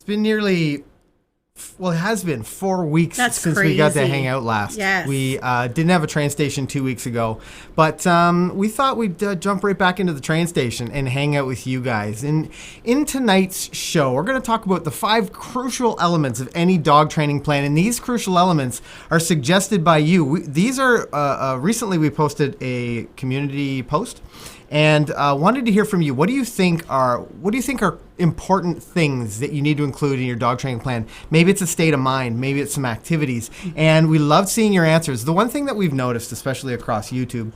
been it has been 4 weeks since we got to hang out last. Yes. We didn't have a train station 2 weeks ago, but we thought we'd jump right back into the train station and hang out with you guys. And in tonight's show, we're going to talk about the 5 crucial elements of any dog training plan. And these crucial elements are suggested by you. These are recently we posted a community post. And wanted to hear from you. What do you think are important things that you need to include in your dog training plan? Maybe it's a state of mind. Maybe it's some activities. And we love seeing your answers. The one thing that we've noticed, especially across YouTube,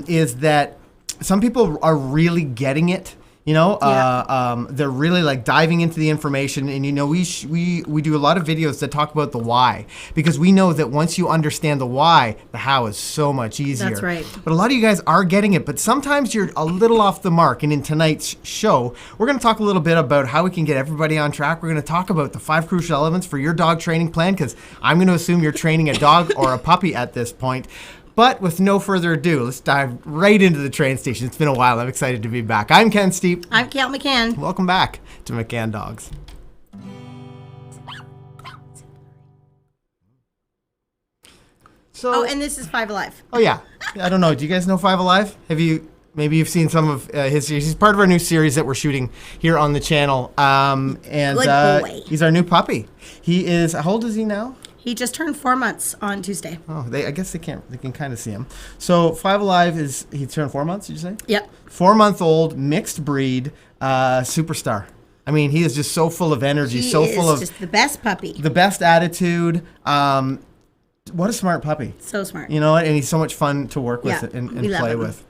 is that some people are really getting it. They're really like diving into the information, and we do a lot of videos that talk about the why, because we know that once you understand the why, the how is so much easier. That's right. But a lot of you guys are getting it, but sometimes you're a little off the mark. And in tonight's show, we're going to talk a little bit about how we can get everybody on track. We're going to talk about the 5 crucial elements for your dog training plan, because I'm going to assume you're training a dog or a puppy at this point. But with no further ado, let's dive right into the train station. It's been a while. I'm excited to be back. I'm Ken Steep. I'm Kale McCann. Welcome back to McCann Dogs. And this is 5 Alive. Oh, yeah. I don't know. Do you guys know 5 Alive? Maybe you've seen some of his series. He's part of our new series that we're shooting here on the channel. Good boy. He's our new puppy. He is, how old is he now? He just turned 4 months on Tuesday. Oh, I guess they can kind of see him. So 5 Alive he turned 4 months, did you say? Yep. 4-month-old, mixed breed, superstar. I mean, he is just so full of energy, full of just the best puppy. The best attitude. What a smart puppy. So smart. You know what? And he's so much fun to work with and play him. with.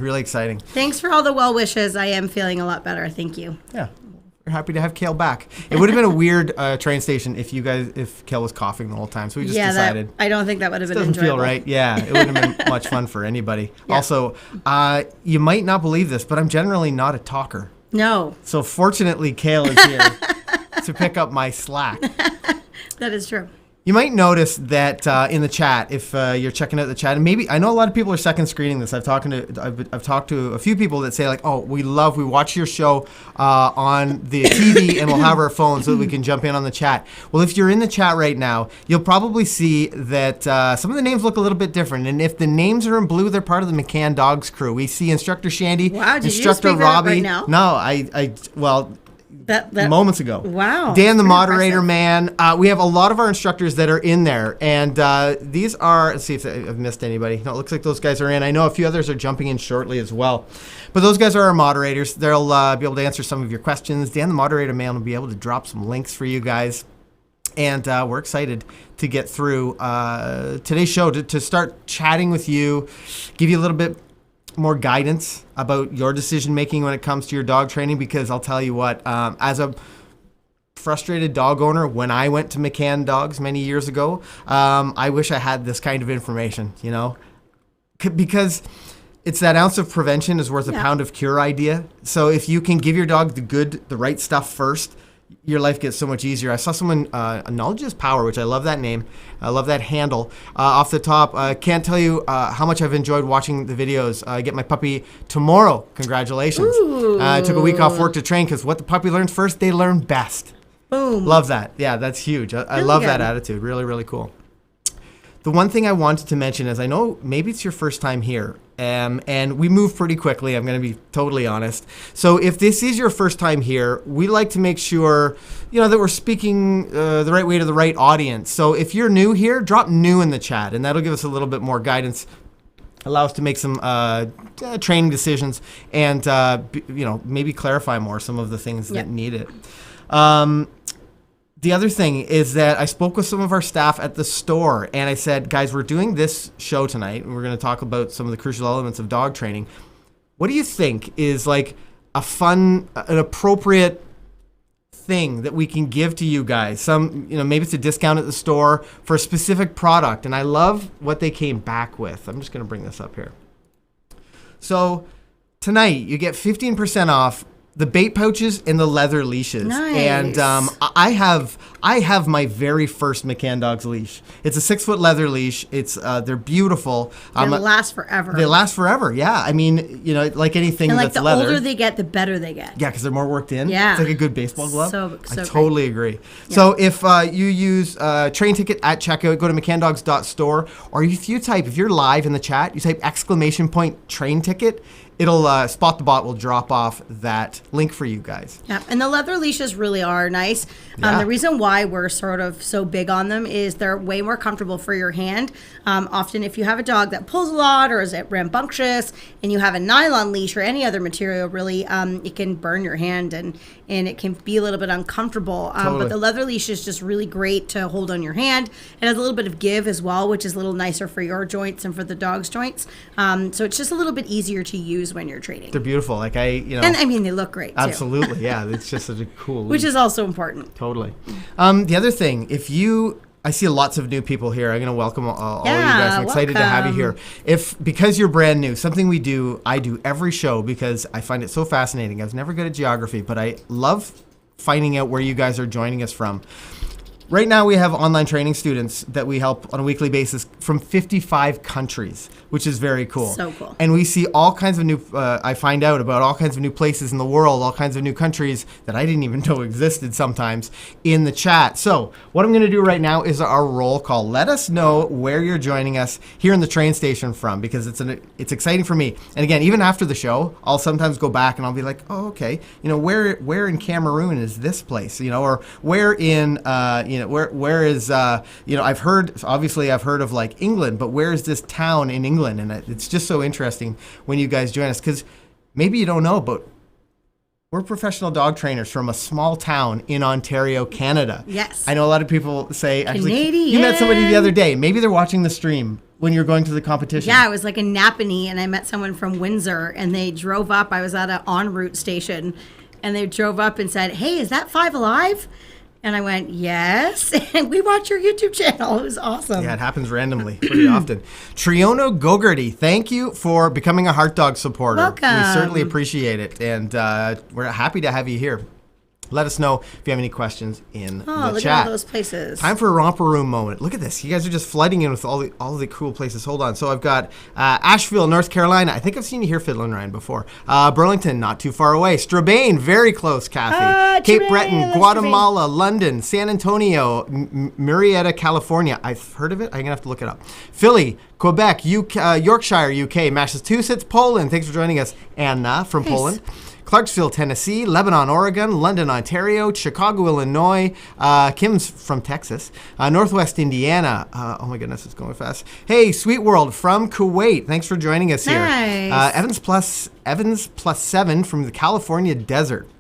Really exciting. Thanks for all the well wishes. I am feeling a lot better. Thank you. Yeah. We're happy to have Kale back. It would have been a weird train station if Kale was coughing the whole time. So we just decided. I don't think that would have been enjoyable. Doesn't feel right. Yeah, it wouldn't have been much fun for anybody. Yeah. Also, you might not believe this, but I'm generally not a talker. No. So fortunately, Kale is here to pick up my slack. That is true. You might notice that in the chat, if you're checking out the chat, and maybe I know a lot of people are second screening this. I've talked to a few people that say like, "Oh, we watch your show on the TV, and we'll have our phones so that we can jump in on the chat." Well, if you're in the chat right now, you'll probably see that some of the names look a little bit different, and if the names are in blue, they're part of the McCann Dogs crew. We see Instructor Shandy, wow, did Instructor you just Robbie. Right now? No, that moments ago. Wow. Dan, the moderator, man. We have a lot of our instructors that are in there. And these are, let's see if I've missed anybody. No, it looks like those guys are in. I know a few others are jumping in shortly as well. But those guys are our moderators. They'll be able to answer some of your questions. Dan, the moderator, man, will be able to drop some links for you guys. And we're excited to get through today's show, to start chatting with you, give you a little bit more guidance about your decision making when it comes to your dog training, because I'll tell you what, as a frustrated dog owner, when I went to McCann Dogs many years ago, I wish I had this kind of information, because it's that ounce of prevention is worth a pound of cure idea. So if you can give your dog the right stuff first, your life gets so much easier. I saw someone, Knowledge is Power, which I love that name. I love that handle. Off the top, can't tell you how much I've enjoyed watching the videos. I get my puppy tomorrow. Congratulations. I took a week off work to train, because what the puppy learns first, they learn best. Boom. Love that. Yeah, that's huge. I love that attitude. Really, really cool. The one thing I wanted to mention is, I know maybe it's your first time here, and we move pretty quickly. I'm going to be totally honest. So if this is your first time here, we like to make sure, that we're speaking the right way to the right audience. So if you're new here, drop new in the chat, and that'll give us a little bit more guidance, allow us to make some training decisions, and maybe clarify more some of the things that need it. The other thing is that I spoke with some of our staff at the store, and I said, guys, we're doing this show tonight, and we're going to talk about some of the crucial elements of dog training. What do you think is like an appropriate thing that we can give to you guys? Maybe it's a discount at the store for a specific product, and I love what they came back with. I'm just going to bring this up here. So tonight, you get 15% off the bait pouches and the leather leashes. Nice. And I have I have my very first McCann Dogs leash. It's a 6-foot leather leash. It's they're beautiful. They last forever. They last forever. Yeah, I mean, like anything and that's the leather. older they get, the better they get. Yeah, because they're more worked in. Yeah, it's like a good baseball glove. So I totally agree. Yeah. So if you use train ticket at checkout, go to mccandogs.store, or if you're live in the chat, you type !train ticket. It'll Spot the Bot will drop off that link for you guys. Yeah, and the leather leashes really are nice. The reason why we're sort of so big on them is they're way more comfortable for your hand. Often if you have a dog that pulls a lot or is rambunctious and you have a nylon leash or any other material, really, it can burn your hand and it can be a little bit uncomfortable. Totally. But the leather leash is just really great to hold on your hand. It has a little bit of give as well, which is a little nicer for your joints and for the dog's joints. So it's just a little bit easier to use when you're training. They're beautiful. And I mean, they look great too. Absolutely, yeah. It's just such a cool leash. Which is also important. Totally. The other thing, I see lots of new people here. I'm going to welcome all of you guys. I'm excited to have you here. Because you're brand new, something I do every show because I find it so fascinating. I was never good at geography, but I love finding out where you guys are joining us from. Right now, we have online training students that we help on a weekly basis from 55 countries, which is very cool. So cool. And we see all kinds of new, I find out about all kinds of new places in the world, all kinds of new countries that I didn't even know existed sometimes in the chat. So what I'm going to do right now is our roll call. Let us know where you're joining us here in the train station from, because it's exciting for me. And again, even after the show, I'll sometimes go back and I'll be like, oh, okay, where in Cameroon is this place? Or where in, where is, I've heard of like England, but where is this town in England? And it's just so interesting when you guys join us, because maybe you don't know, but we're professional dog trainers from a small town in Ontario, Canada. Yes. I know a lot of people say, Canadian. You met somebody the other day. Maybe they're watching the stream when you're going to the competition. Yeah, it was like in Napanee, and I met someone from Windsor, and they drove up. I was at an en route station, and they drove up and said, hey, is that Five Alive? And I went, yes. And we watch your YouTube channel. It was awesome. Yeah, it happens randomly pretty often. Triono Gogarty, thank you for becoming a Heart Dog supporter. Welcome. We certainly appreciate it. And we're happy to have you here. Let us know if you have any questions in the look chat. at all those places. Time for a romper room moment. Look at this. You guys are just flooding in with all the cool places. Hold on. So I've got Asheville, North Carolina. I think I've seen you here, Fiddlin' Ryan, before. Burlington, not too far away. Strabane, very close, Kathy. Cape Breton, Guatemala, London, San Antonio, Murrieta, California. I've heard of it. I'm going to have to look it up. Philly, Quebec, Yorkshire, UK, Massachusetts, Poland. Thanks for joining us, Anna from Poland. Clarksville, Tennessee, Lebanon, Oregon, London, Ontario, Chicago, Illinois, Kim's from Texas, Northwest Indiana. Oh my goodness, it's going fast. Hey, Sweet World from Kuwait. Thanks for joining us here. Nice. Evans plus 7 from the California desert.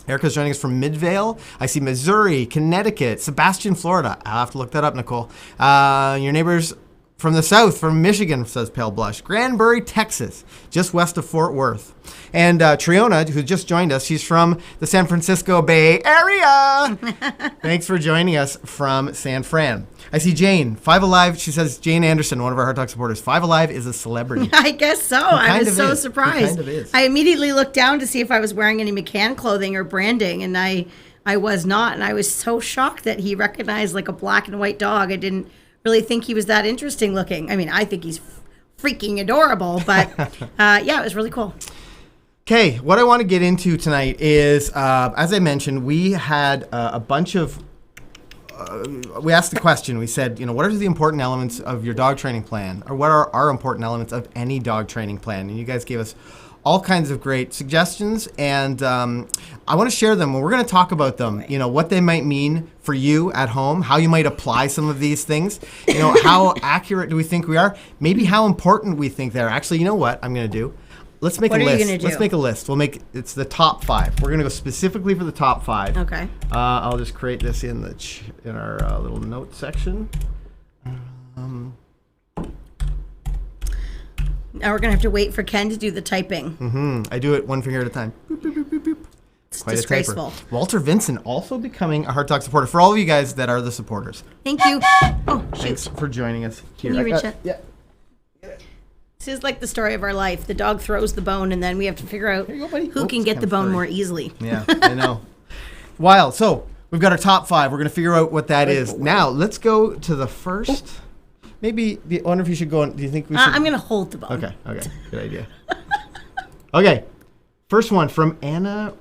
Erica's joining us from Midvale. I see Missouri, Connecticut, Sebastian, Florida. I'll have to look that up, Nicole. Your neighbors from the south, from Michigan, says Pale Blush. Granbury, Texas, just west of Fort Worth. And Triona, who just joined us, she's from the San Francisco Bay Area. Thanks for joining us from San Fran. I see Jane, Five Alive. She says, Jane Anderson, one of our Heart Talk supporters, Five Alive is a celebrity. I guess so. I was so surprised. He kind of is. I immediately looked down to see if I was wearing any McCann clothing or branding, and I was not. And I was so shocked that he recognized like a black and white dog. I didn't really think he was that interesting looking. I mean, I think he's freaking adorable, but yeah, it was really cool. Okay, what I want to get into tonight is, as I mentioned, we had a bunch of, we asked the question, we said, what are the important elements of your dog training plan? Or what are our important elements of any dog training plan? And you guys gave us all kinds of great suggestions, and I want to share them. We're going to talk about them, what they might mean for you at home, how you might apply some of these things, how accurate do we think we are, maybe how important we think they're. Actually, you know what I'm going to do? Let's make a list. What are you going to do? Let's make a list. It's the top 5. We're going to go specifically for the top 5. Okay. I'll just create this in our little note section. Now we're going to have to wait for Ken to do the typing. I do it one finger at a time. Boop, boop, boop, boop, boop. It's quite disgraceful. A typer. Walter Vincent also becoming a Heart Talk supporter. For all of you guys that are the supporters. Thank you. Oh, shoot. Thanks for joining us here. Can you reach it? Yeah. This is like the story of our life. The dog throws the bone, and then we have to figure out who can get the bone more easily. Yeah, I know. Wild. So We've got our top 5. We're going to figure out what that is. Now, let's go to the first. Maybe, I wonder if you should go on. Do you think we should? I'm going to hold the bone. Okay. Good idea. Okay. First one from Anna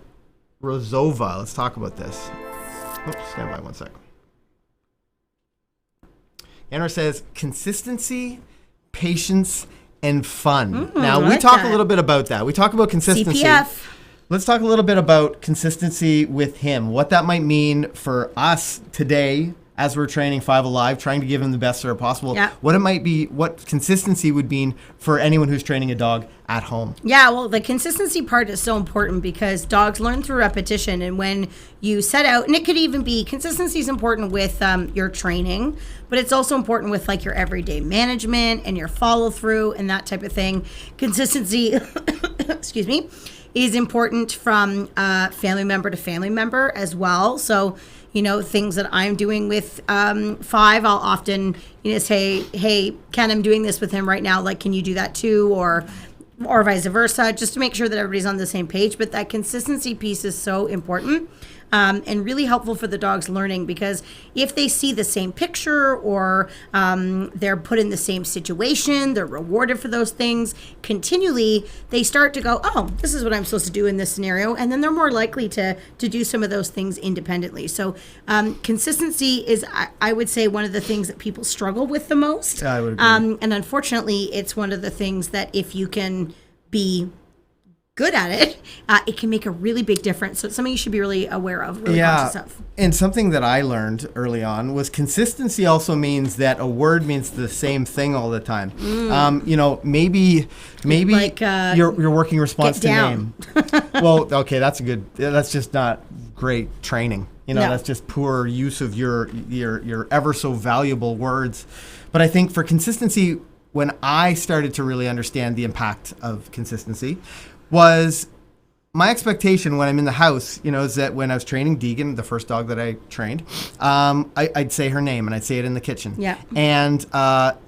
Rozova. Let's talk about this. Oops, stand by one sec. Anna says, consistency, patience, and fun. Now, we talk a little bit about that. We talk about consistency. CPF. Let's talk a little bit about consistency with him, what that might mean for us today as we're training Five Alive, trying to give him the best serve possible. Yeah. What it might be, what consistency would mean for anyone who's training a dog at home. Yeah, well, the consistency part is so important because dogs learn through repetition. And when you set out, and it could even be, consistency is important with your training, but it's also important with like your everyday management and your follow through and that type of thing. Consistency, excuse me, is important from family member to family member as well. So, things that I'm doing with Five, I'll often, say, hey, Ken, I'm doing this with him right now. Like, can you do that too? Or vice versa, just to make sure that everybody's on the same page. But that consistency piece is so important. And really helpful for the dog's learning, because if they see the same picture or they're put in the same situation, they're rewarded for those things continually, they start to go, oh, this is what I'm supposed to do in this scenario. And then they're more likely to do some of those things independently. So consistency is, I would say, one of the things that people struggle with the most. I would agree. And unfortunately, it's one of the things that if you can be good at it, it can make a really big difference. So it's something you should be really aware of, really conscious of. And something that I learned early on was consistency also means that a word means the same thing all the time. Maybe like, your working response to name. Well, okay, that's just not great training. That's just poor use of your ever so valuable words. But I think for consistency, when I started to really understand the impact of consistency, was my expectation when I'm in the house, is that when I was training Deegan, the first dog that I trained, I'd say her name and I'd say it in the kitchen. Yeah. And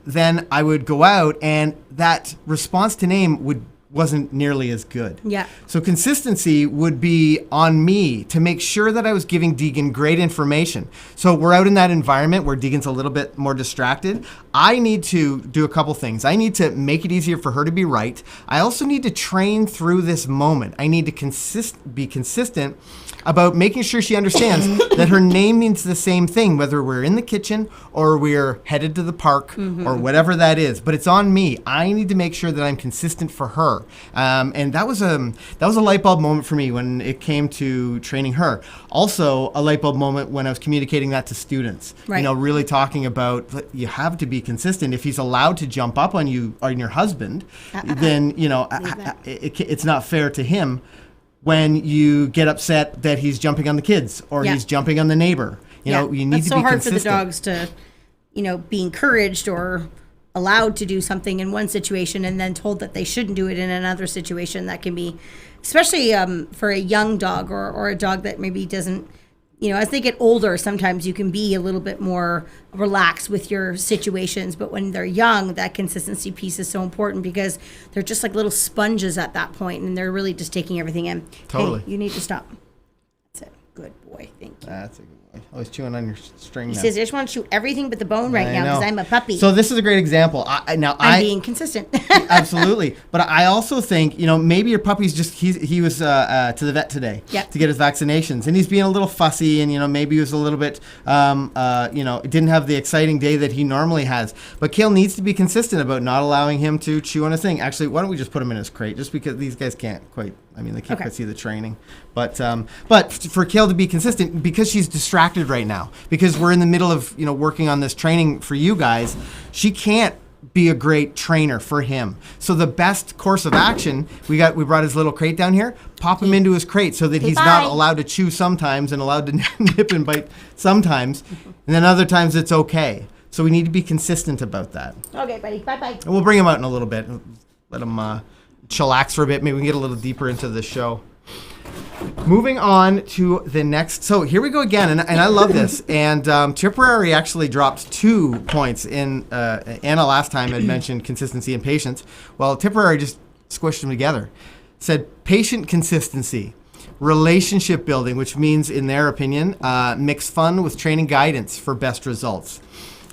then I would go out and that response to name wasn't nearly as good. Yeah. So consistency would be on me to make sure that I was giving Deegan great information. So we're out in that environment where Deegan's a little bit more distracted. I need to do a couple things. I need to make it easier for her to be right. I also need to train through this moment. I need to be consistent about making sure she understands that her name means the same thing, whether we're in the kitchen or we're headed to the park or whatever that is. But it's on me. I need to make sure that I'm consistent for her. And that was a light bulb moment for me when it came to training her. Also, a light bulb moment when I was communicating that to students. Right. Really talking about you have to be consistent. If he's allowed to jump up on you or your husband, then it's not fair to him when you get upset that he's jumping on the kids or he's jumping on the neighbor. You need to be consistent. It's so hard for the dogs to, be encouraged or allowed to do something in one situation and then told that they shouldn't do it in another situation. That can be, especially for a young dog or a dog that maybe doesn't, as they get older, sometimes you can be a little bit more relaxed with your situations. But when they're young, that consistency piece is so important because they're just like little sponges at that point and they're really just taking everything in. Totally. Hey, you need to stop. That's it. Good boy. Thank you. That's a good boy. Oh, he's chewing on your string now. He says, I just want to chew everything but the bone right now because I'm a puppy. So this is a great example. I'm being consistent. Absolutely. But I also think, maybe your puppy's just, he was to the vet today to get his vaccinations. And he's being a little fussy and, maybe he was a little bit, didn't have the exciting day that he normally has. But Kale needs to be consistent about not allowing him to chew on his thing. Actually, why don't we just put him in his crate? Just because these guys can't quite, they can't quite see the training. But for Kale to be consistent, because she's distracted right now, because we're in the middle of, working on this training for you guys, she can't be a great trainer for him. So the best course of action, we brought his little crate down here, pop him into his crate so that he's not allowed to chew sometimes and allowed to nip and bite sometimes, and then other times it's okay. So we need to be consistent about that. Okay, buddy. Bye-bye. And we'll bring him out in a little bit. Let him chillax for a bit. Maybe we can get a little deeper into the show. Moving on to the next. So here we go again, and I love this. And Tipperary actually dropped 2 points in. Anna last time had mentioned consistency and patience. Well, Tipperary just squished them together. Said patient consistency. relationship building, which means, in their opinion, mix fun with training guidance for best results.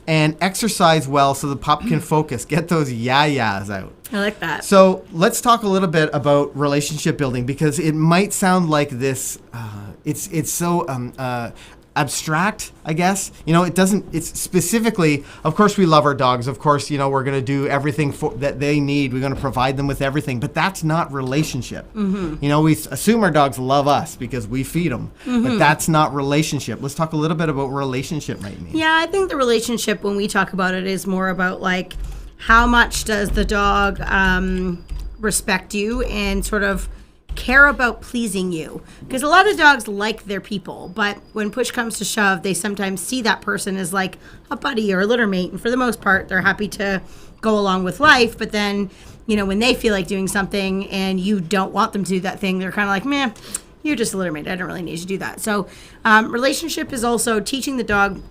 And exercise well so the pup can focus. Get those yah-yahs out. I like that. So let's talk a little bit about relationship building, because it might sound like this, it's so abstract, I guess. It doesn't, it's specifically, of course we love our dogs. Of course, we're going to do everything that they need. We're going to provide them with everything, but that's not relationship. We assume our dogs love us because we feed them, but that's not relationship. Let's talk a little bit about what relationship might mean. Yeah, I think the relationship, when we talk about it, is more about like, how much does the dog respect you and sort of care about pleasing you? Because a lot of dogs like their people, but when push comes to shove, they sometimes see that person as like a buddy or a litter mate. And for the most part, they're happy to go along with life. But then, when they feel like doing something and you don't want them to do that thing, they're kind of like, meh, you're just a litter mate. I don't really need you to do that. So relationship is also teaching the dog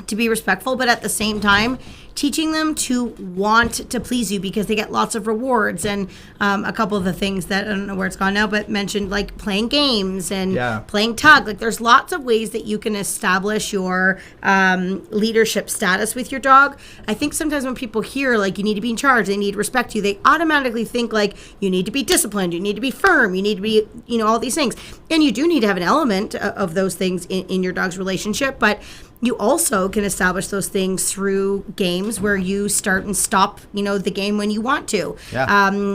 to be respectful, but at the same time, teaching them to want to please you because they get lots of rewards. And a couple of the things that, I don't know where it's gone now, but mentioned like playing games and playing tug. Like there's lots of ways that you can establish your leadership status with your dog. I think sometimes when people hear like you need to be in charge, they need to respect you, they automatically think like you need to be disciplined, you need to be firm, you need to be, all these things. And you do need to have an element of those things in your dog's relationship, but you also can establish those things through games where you start and stop, the game when you want to.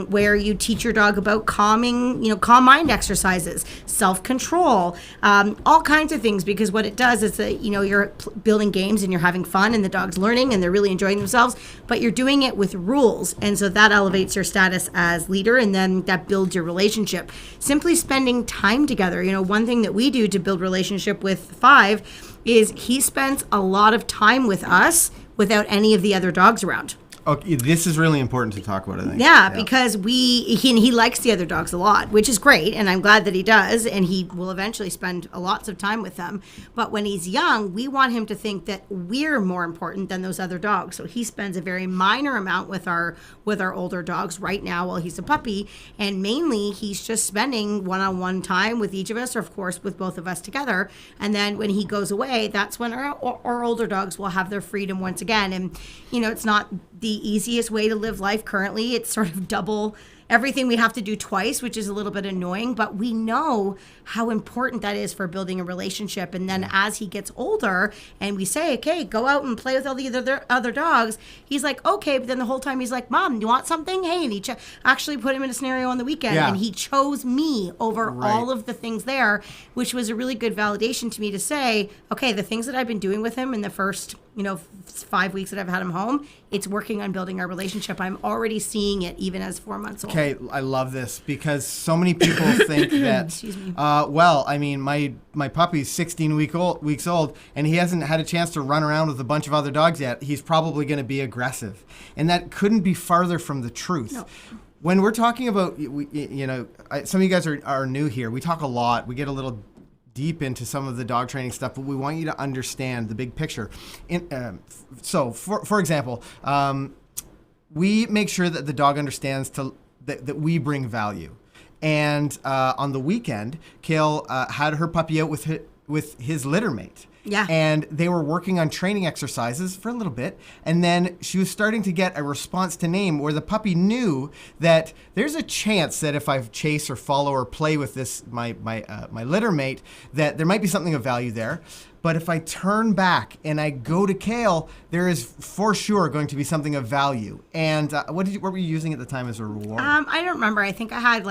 Where you teach your dog about calm mind exercises, self-control, all kinds of things. Because what it does is that, you're building games and you're having fun and the dog's learning and they're really enjoying themselves, but you're doing it with rules. And so that elevates your status as leader, and then that builds your relationship. Simply spending time together. One thing that we do to build relationship with Five is he spends a lot of time with us without any of the other dogs around. Okay, this is really important to talk about, I think. Yeah, because he likes the other dogs a lot, which is great, and I'm glad that he does, and he will eventually spend lots of time with them. But when he's young, we want him to think that we're more important than those other dogs. So he spends a very minor amount with our older dogs right now while he's a puppy, and mainly he's just spending one-on-one time with each of us, or of course with both of us together. And then when he goes away, that's when our older dogs will have their freedom once again. And it's not the easiest way to live life currently. It's sort of double everything we have to do twice, which is a little bit annoying, but we know how important that is for building a relationship. And then as he gets older and we say, okay, go out and play with all the other dogs, he's like, okay, but then the whole time he's like, Mom, you want something? Hey, and he actually put him in a scenario on the weekend, and he chose me over all of the things there, which was a really good validation to me to say, okay, the things that I've been doing with him in the first 5 weeks that I've had him home, it's working on building our relationship. I'm already seeing it even as 4 months old. Okay, I love this because so many people think that, excuse me. My puppy's 16 weeks old and he hasn't had a chance to run around with a bunch of other dogs yet. He's probably going to be aggressive. And that couldn't be farther from the truth. No. When we're talking about, some of you guys are new here. We talk a lot. We get a little deep into some of the dog training stuff, but we want you to understand the big picture. So, for example, we make sure that the dog understands that we bring value. And on the weekend, Kale had her puppy out with his litter mate. Yeah. And they were working on training exercises for a little bit. And then she was starting to get a response to name where the puppy knew that there's a chance that if I chase or follow or play with this, my litter mate, that there might be something of value there. But if I turn back and I go to Kale, there is for sure going to be something of value. And what were you using at the time as a reward? I don't remember. I think I had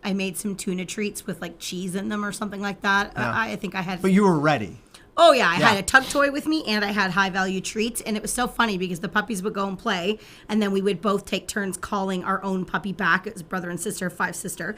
I made some tuna treats with like cheese in them or something like that. Yeah. I think I had. But you were ready. Oh, yeah. I had a tug toy with me, and I had high-value treats. And it was so funny because the puppies would go and play, and then we would both take turns calling our own puppy back. It was brother and sister, Five sister.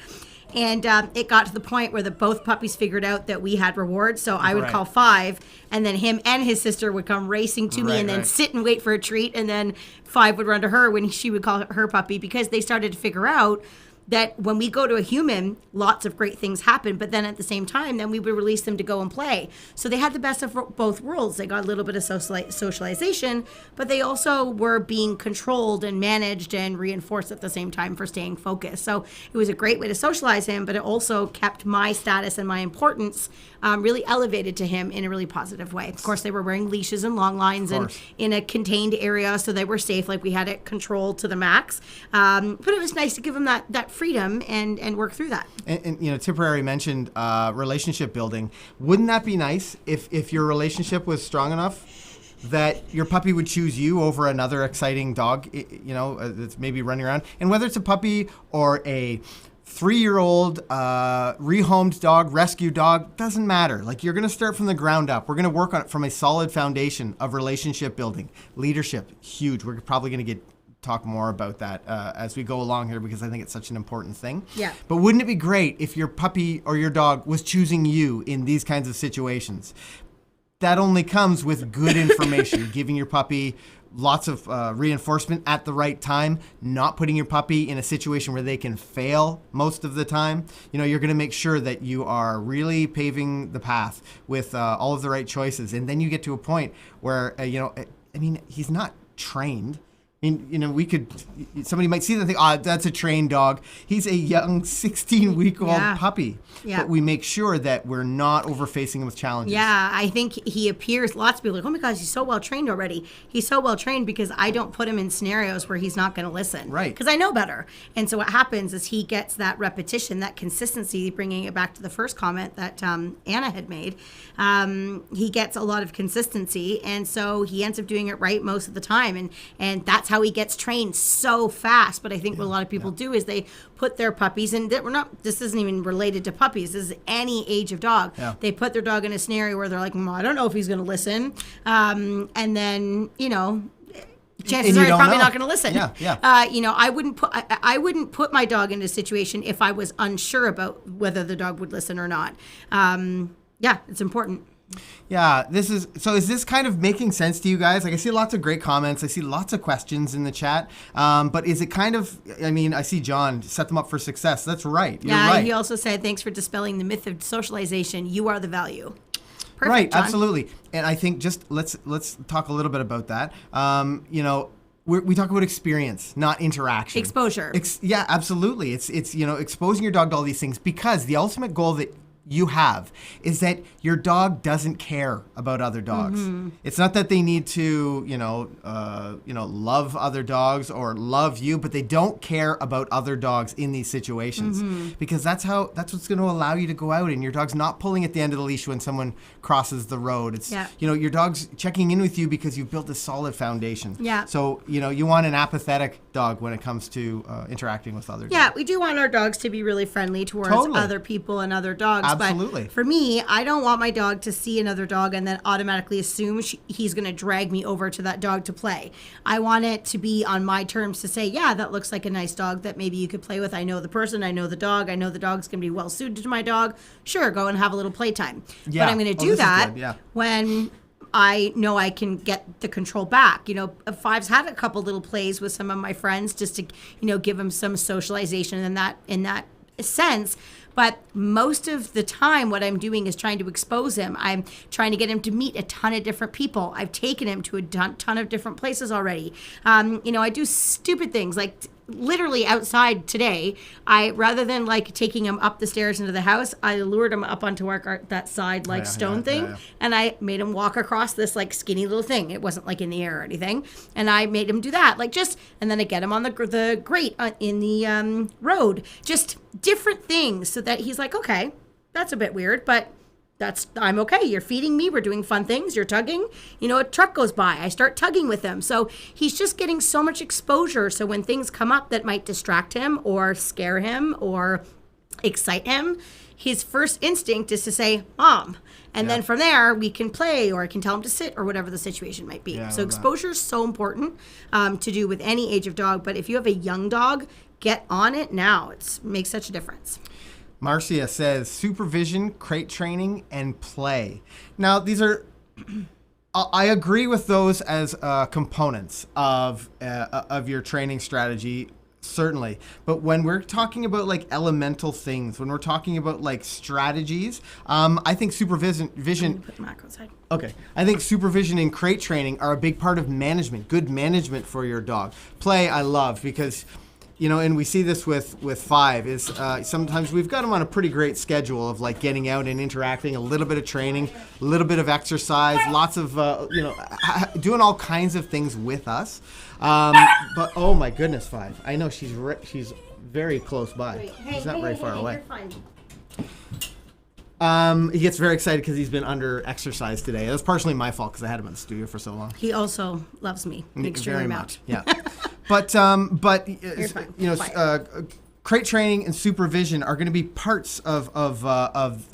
And it got to the point where both puppies figured out that we had rewards. So I would call Five, and then him and his sister would come racing to me and then sit and wait for a treat. And then Five would run to her when she would call her puppy, because they started to figure out that when we go to a human, lots of great things happen, but then at the same time, then we would release them to go and play. So they had the best of both worlds. They got a little bit of socialization, but they also were being controlled and managed and reinforced at the same time for staying focused. So it was a great way to socialize him, but it also kept my status and my importance really elevated to him in a really positive way. Of course, they were wearing leashes and long lines and in a contained area, so they were safe, like we had it controlled to the max. But it was nice to give them that freedom and work through that. And you know, Tipperary mentioned relationship building. Wouldn't that be nice if your relationship was strong enough that your puppy would choose you over another exciting dog, you know, that's maybe running around? And whether it's a puppy or a 3-year-old rehomed dog, rescue dog, doesn't matter. Like, you're going to start from the ground up. We're going to work on it from a solid foundation of relationship building. Leadership, huge. We're probably going to talk more about that as we go along here, because I think it's such an important thing. Yeah. But wouldn't it be great if your puppy or your dog was choosing you in these kinds of situations? That only comes with good information, giving your puppy lots of reinforcement at the right time, not putting your puppy in a situation where they can fail most of the time. You know, you're going to make sure that you are really paving the path with all of the right choices. And then you get to a point where, you know, I mean, he's not trained. And, you know, somebody might see that and think, that's a trained dog. He's a young 16-week-old puppy. Yeah. But we make sure that we're not overfacing him with challenges. Yeah, I think he appears, lots of people are like, oh my gosh, he's so well trained already. He's so well trained because I don't put him in scenarios where he's not going to listen. Right. Because I know better. And so what happens is he gets that repetition, that consistency, bringing it back to the first comment that Anna had made. He gets a lot of consistency, and so he ends up doing it right most of the time. And that's how he gets trained so fast. But I think what a lot of people do is they put their puppies, and this isn't even related to puppies, this is any age of dog. Yeah. They put their dog in a scenario where they're like, I don't know if he's going to listen. And then, you know, chances are he's probably not going to listen. You know, I wouldn't put my dog in a situation if I was unsure about whether the dog would listen or not. Yeah, it's important. Yeah, is this kind of making sense to you guys? Like, I see lots of great comments. I see lots of questions in the chat. But is it kind of, I mean, I see John set them up for success. That's right. You're right. He also said, thanks for dispelling the myth of socialization. You are the value. Perfect, right, John. Absolutely. And I think just let's talk a little bit about that. You know, we talk about experience, not interaction. Exposure. Yeah, absolutely. It's you know, exposing your dog to all these things, because the ultimate goal that you have is that your dog doesn't care about other dogs. Mm-hmm. It's not that they need to, love other dogs or love you, but they don't care about other dogs in these situations, because that's what's going to allow you to go out and your dog's not pulling at the end of the leash when someone crosses the road. It's, your dog's checking in with you because you've built a solid foundation. Yeah. So, you want an apathetic dog when it comes to interacting with other dogs. Yeah, we do want our dogs to be really friendly towards other people and other dogs. Absolutely. But for me, I don't want my dog to see another dog and then automatically assume he's going to drag me over to that dog to play. I want it to be on my terms to say, yeah, that looks like a nice dog that maybe you could play with. I know the person, I know the dog, I know the dog's going to be well suited to my dog. Sure, go and have a little playtime. Yeah. But I'm going to do that when I know I can get the control back. Five's had a couple little plays with some of my friends just to, give him some socialization in that sense. But most of the time, what I'm doing is trying to expose him. I'm trying to get him to meet a ton of different people. I've taken him to a ton of different places already. I do stupid things like literally outside today. Rather than like taking him up the stairs into the house, I lured him up onto that side stone thing, and I made him walk across this like skinny little thing. It wasn't like in the air or anything, and I made him do that and then I get him on the grate in the road, just different things so that he's like, okay, that's a bit weird, but I'm okay. You're feeding me. We're doing fun things. You're tugging. A truck goes by. I start tugging with him. So he's just getting so much exposure. So when things come up that might distract him or scare him or excite him, his first instinct is to say, Mom. And then from there, we can play, or I can tell him to sit, or whatever the situation might be. So exposure is so important to do with any age of dog. But if you have a young dog, get on it now. It makes such a difference. Marcia says supervision, crate training, and play. Now, these are, I agree with those as components of your training strategy. Certainly. But when we're talking about like elemental things, when we're talking about like strategies, I think supervision. Put the macro outside. Okay. I think supervision and crate training are a big part of management, good management for your dog. Play, I love because, and we see this with Five is sometimes we've got him on a pretty great schedule of like getting out and interacting, a little bit of training, a little bit of exercise, lots of, doing all kinds of things with us. But oh my goodness, Five! I know she's very close by. She's not very far away. He gets very excited because he's been under exercise today. That's partially my fault because I had him in the studio for so long. He also loves me an extreme amount. Yeah, but crate training and supervision are going to be parts of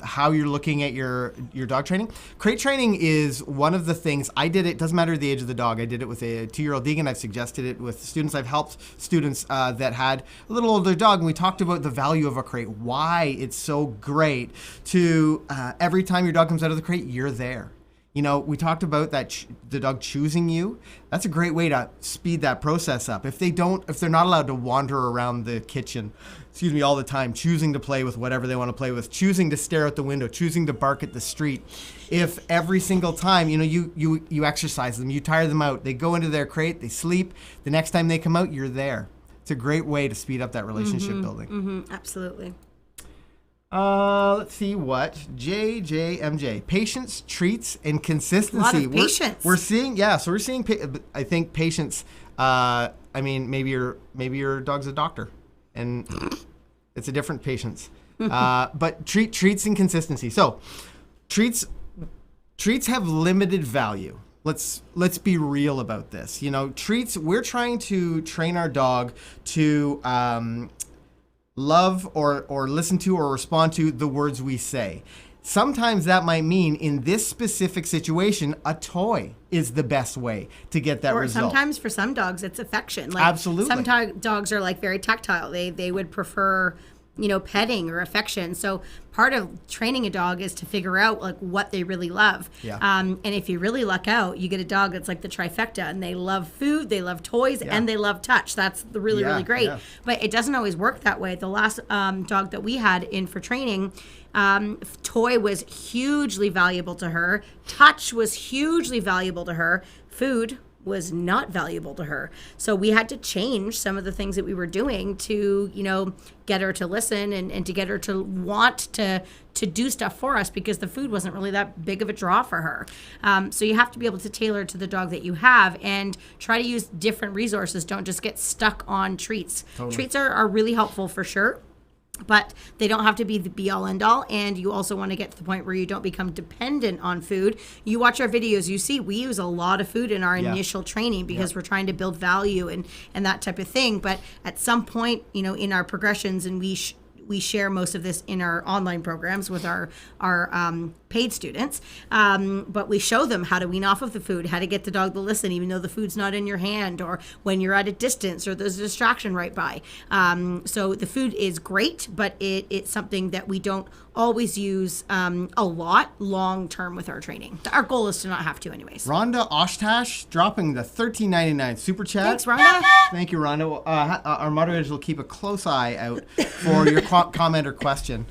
how you're looking at your dog training. Crate training is one of the things. I did it. Doesn't matter the age of the dog. I did it with a 2-year-old Deegan. I've suggested it with students. I've helped students that had a little older dog, and we talked about the value of a crate. Why it's so great to every time your dog comes out of the crate, you're there. We talked about that the dog choosing you. That's a great way to speed that process up. If they're not allowed to wander around the kitchen, all the time, choosing to play with whatever they want to play with, choosing to stare out the window, choosing to bark at the street. If every single time, you exercise them, you tire them out, they go into their crate, they sleep. The next time they come out, you're there. It's a great way to speed up that relationship building. Mm-hmm, absolutely. Let's see what JJMJ patience, treats, and consistency. A lot of patience. We're seeing, so we're seeing. I think patience. Maybe your dog's a doctor, and it's a different patience. But treats and consistency. So, treats have limited value. Let's be real about this. Treats. We're trying to train our dog to. Love or listen to or respond to the words we say. Sometimes that might mean in this specific situation, a toy is the best way to get that result. Or sometimes for some dogs, it's affection. Absolutely. Some dogs are like very tactile. They would prefer, petting or affection. So part of training a dog is to figure out like what they really love. Yeah. And if you really luck out, you get a dog that's like the trifecta, and they love food, they love toys, and they love touch. That's really great. Yeah. But it doesn't always work that way. The last dog that we had in for training, toy was hugely valuable to her. Touch was hugely valuable to her. Food was not valuable to her. So we had to change some of the things that we were doing to, get her to listen and to get her to want to do stuff for us, because the food wasn't really that big of a draw for her. So you have to be able to tailor to the dog that you have and try to use different resources. Don't just get stuck on treats. Totally. Treats are really helpful for sure, but they don't have to be the be-all, end-all. And you also want to get to the point where you don't become dependent on food. You watch our videos, you see we use a lot of food in our initial training because we're trying to build value and that type of thing. But at some point, in our progressions, and we share most of this in our online programs with our paid students, but we show them how to wean off of the food, how to get the dog to listen even though the food's not in your hand, or when you're at a distance or there's a distraction right by. So the food is great, but it's something that we don't always use a lot long term with our training. Our goal is to not have to anyways. Rhonda Oshtash dropping the $13.99 super chat. Thanks, Rhonda. Thank you, Rhonda. Our moderators will keep a close eye out for your comment or question.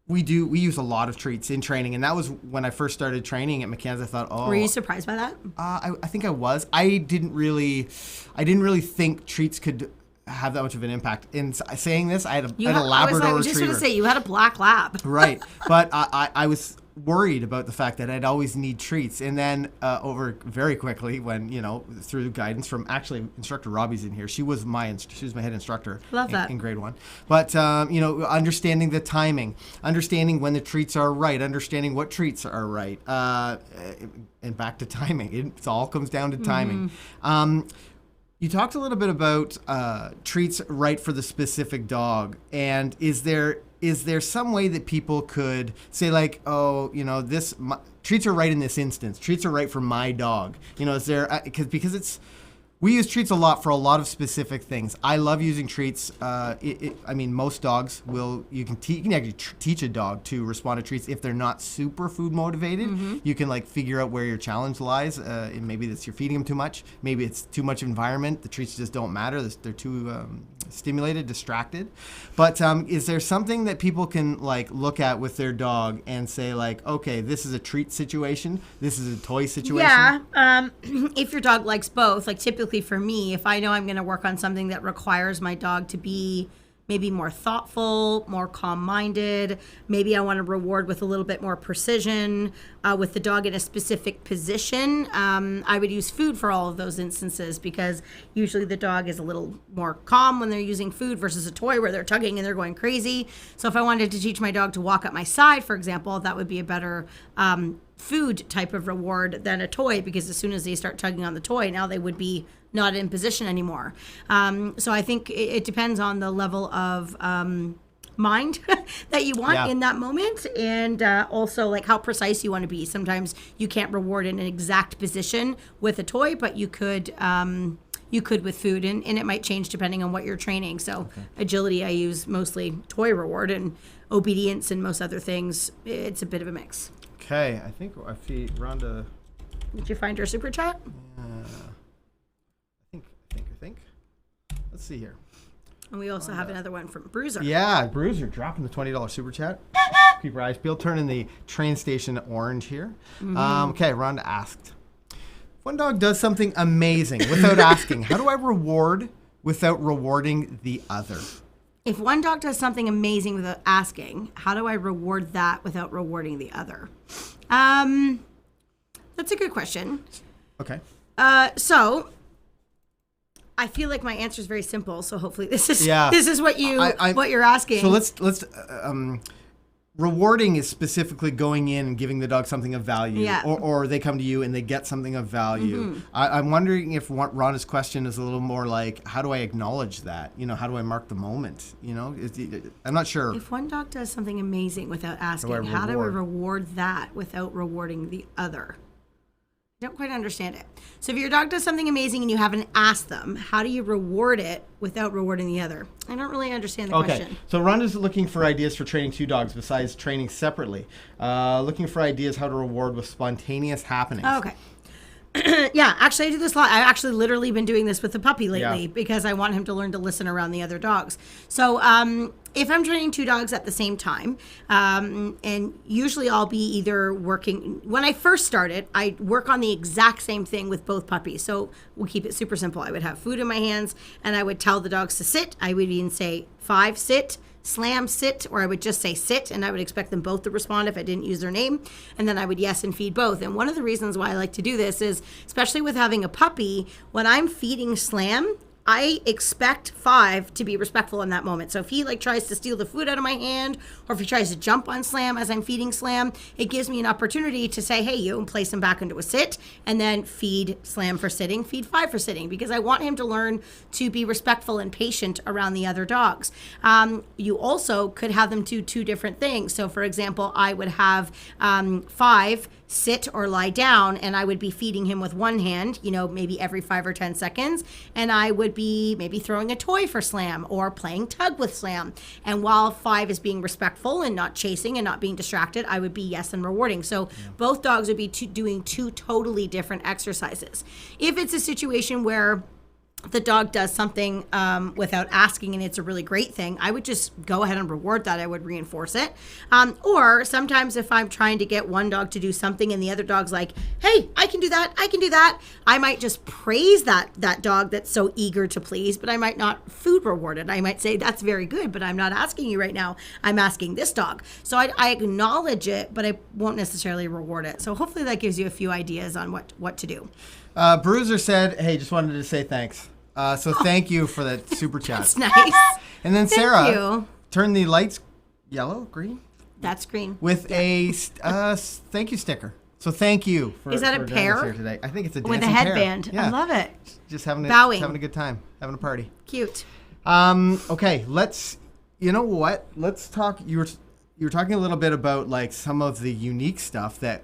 We use a lot of treats in training, and that was when I first started training at McCann's. I thought, were you surprised by that? I think I was. I didn't really think treats could have that much of an impact. In saying this, I had a Labrador Retriever. I was just going to say, you had a black lab. Right, but I was worried about the fact that I'd always need treats, and then over very quickly, when through guidance from actually instructor Robbie's in here, she was my head instructor. Love that. In grade 1. But understanding the timing, understanding when the treats are right, understanding what treats are right, and back to timing. It all comes down to timing. You talked a little bit about treats right for the specific dog, and is there some way that people could say like, treats are right in this instance. Treats are right for my dog. Is there because it's We use treats a lot for a lot of specific things. I love using treats. I mean, most dogs will. You can actually teach a dog to respond to treats if they're not super food motivated. You can like figure out where your challenge lies. And maybe it's you're feeding them too much. Maybe it's too much environment. The treats just don't matter. They're too stimulated, distracted. But is there something that people can like look at with their dog and say like, okay, this is a treat situation. This is a toy situation. Yeah. If your dog likes both, like typically for me, if I know I'm going to work on something that requires my dog to be maybe more thoughtful, more calm-minded, maybe I want to reward with a little bit more precision with the dog in a specific position, I would use food for all of those instances because usually the dog is a little more calm when they're using food versus a toy where they're tugging and they're going crazy. So if I wanted to teach my dog to walk at my side, for example, that would be a better food type of reward than a toy, because as soon as they start tugging on the toy, now they would be not in position anymore. So I think it depends on the level of mind that you want in that moment, and also like how precise you want to be. Sometimes you can't reward in an exact position with a toy, but you could with food, and it might change depending on what you're training. So agility, I use mostly toy reward, and obedience and most other things, it's a bit of a mix. Okay, I think I see Rhonda. Did you find her super chat? I think. Let's see here. And we also have another one from Bruiser. Yeah, Bruiser dropping the $20 super chat. Keep your eyes peeled. Turning the train station orange here. Okay, Rhonda asked, if one dog does something amazing without asking, how do I reward without rewarding the other? If one dog does something amazing without asking, how do I reward that without rewarding the other? That's a good question. Okay. So I feel like my answer is very simple. So hopefully this is what you're asking. So let's rewarding is specifically going in and giving the dog something of value, or they come to you and they get something of value. I'm wondering if Rhonda's question is a little more like, how do I acknowledge that? How do I mark the moment? I'm not sure. If one dog does something amazing without asking, how do I reward that without rewarding the other? I don't quite understand it. So if your dog does something amazing and you haven't asked them, how do you reward it without rewarding the other? I don't really understand the question. So Rhonda's looking for ideas for training two dogs besides training separately. Looking for ideas how to reward with spontaneous happenings. Okay. Yeah, actually I do this a lot. I've actually literally been doing this with the puppy lately because I want him to learn to listen around the other dogs. So if I'm training two dogs at the same time, and usually I'll be either working, when I first started, I work on the exact same thing with both puppies. So we'll keep it super simple. I would have food in my hands and I would tell the dogs to sit. I would even say 5, sit, slam, sit, or I would just say sit, and I would expect them both to respond if I didn't use their name, and then I would yes and feed both. And one of the reasons why I like to do this is, especially with having a puppy, when I'm feeding slam, I expect 5 to be respectful in that moment. So if he tries to steal the food out of my hand, or if he tries to jump on Slam as I'm feeding Slam, it gives me an opportunity to say, hey, you, and place him back into a sit, and then feed Slam for sitting, feed 5 for sitting, because I want him to learn to be respectful and patient around the other dogs. You also could have them do 2 different things. So for example, I would have 5 sit or lie down, and I would be feeding him with one hand, maybe every 5 or 10 seconds, and I would be maybe throwing a toy for Slam or playing tug with Slam. And while 5 is being respectful and not chasing and not being distracted, I would be yes and rewarding. So both dogs would be doing 2 totally different exercises. If it's a situation where the dog does something without asking and it's a really great thing, I would just go ahead and reward that. I would reinforce it. Or sometimes if I'm trying to get one dog to do something and the other dog's like, hey, I can do that, I might just praise that dog that's so eager to please, but I might not food reward it. I might say, that's very good, but I'm not asking you right now. I'm asking this dog. So I acknowledge it, but I won't necessarily reward it. So hopefully that gives you a few ideas on what to do. Bruiser said, hey, just wanted to say thanks. So thank you for that super chat. That's nice. And then Sarah, turn the lights yellow, green? That's green. With a thank you sticker. So thank you for Is that a pair? Here today. I think it's a dancing with a headband. Pair. Yeah. I love it. Just having a good time, having a party. Cute. Okay, you know what? Let's talk. you were talking a little bit about like some of the unique stuff that,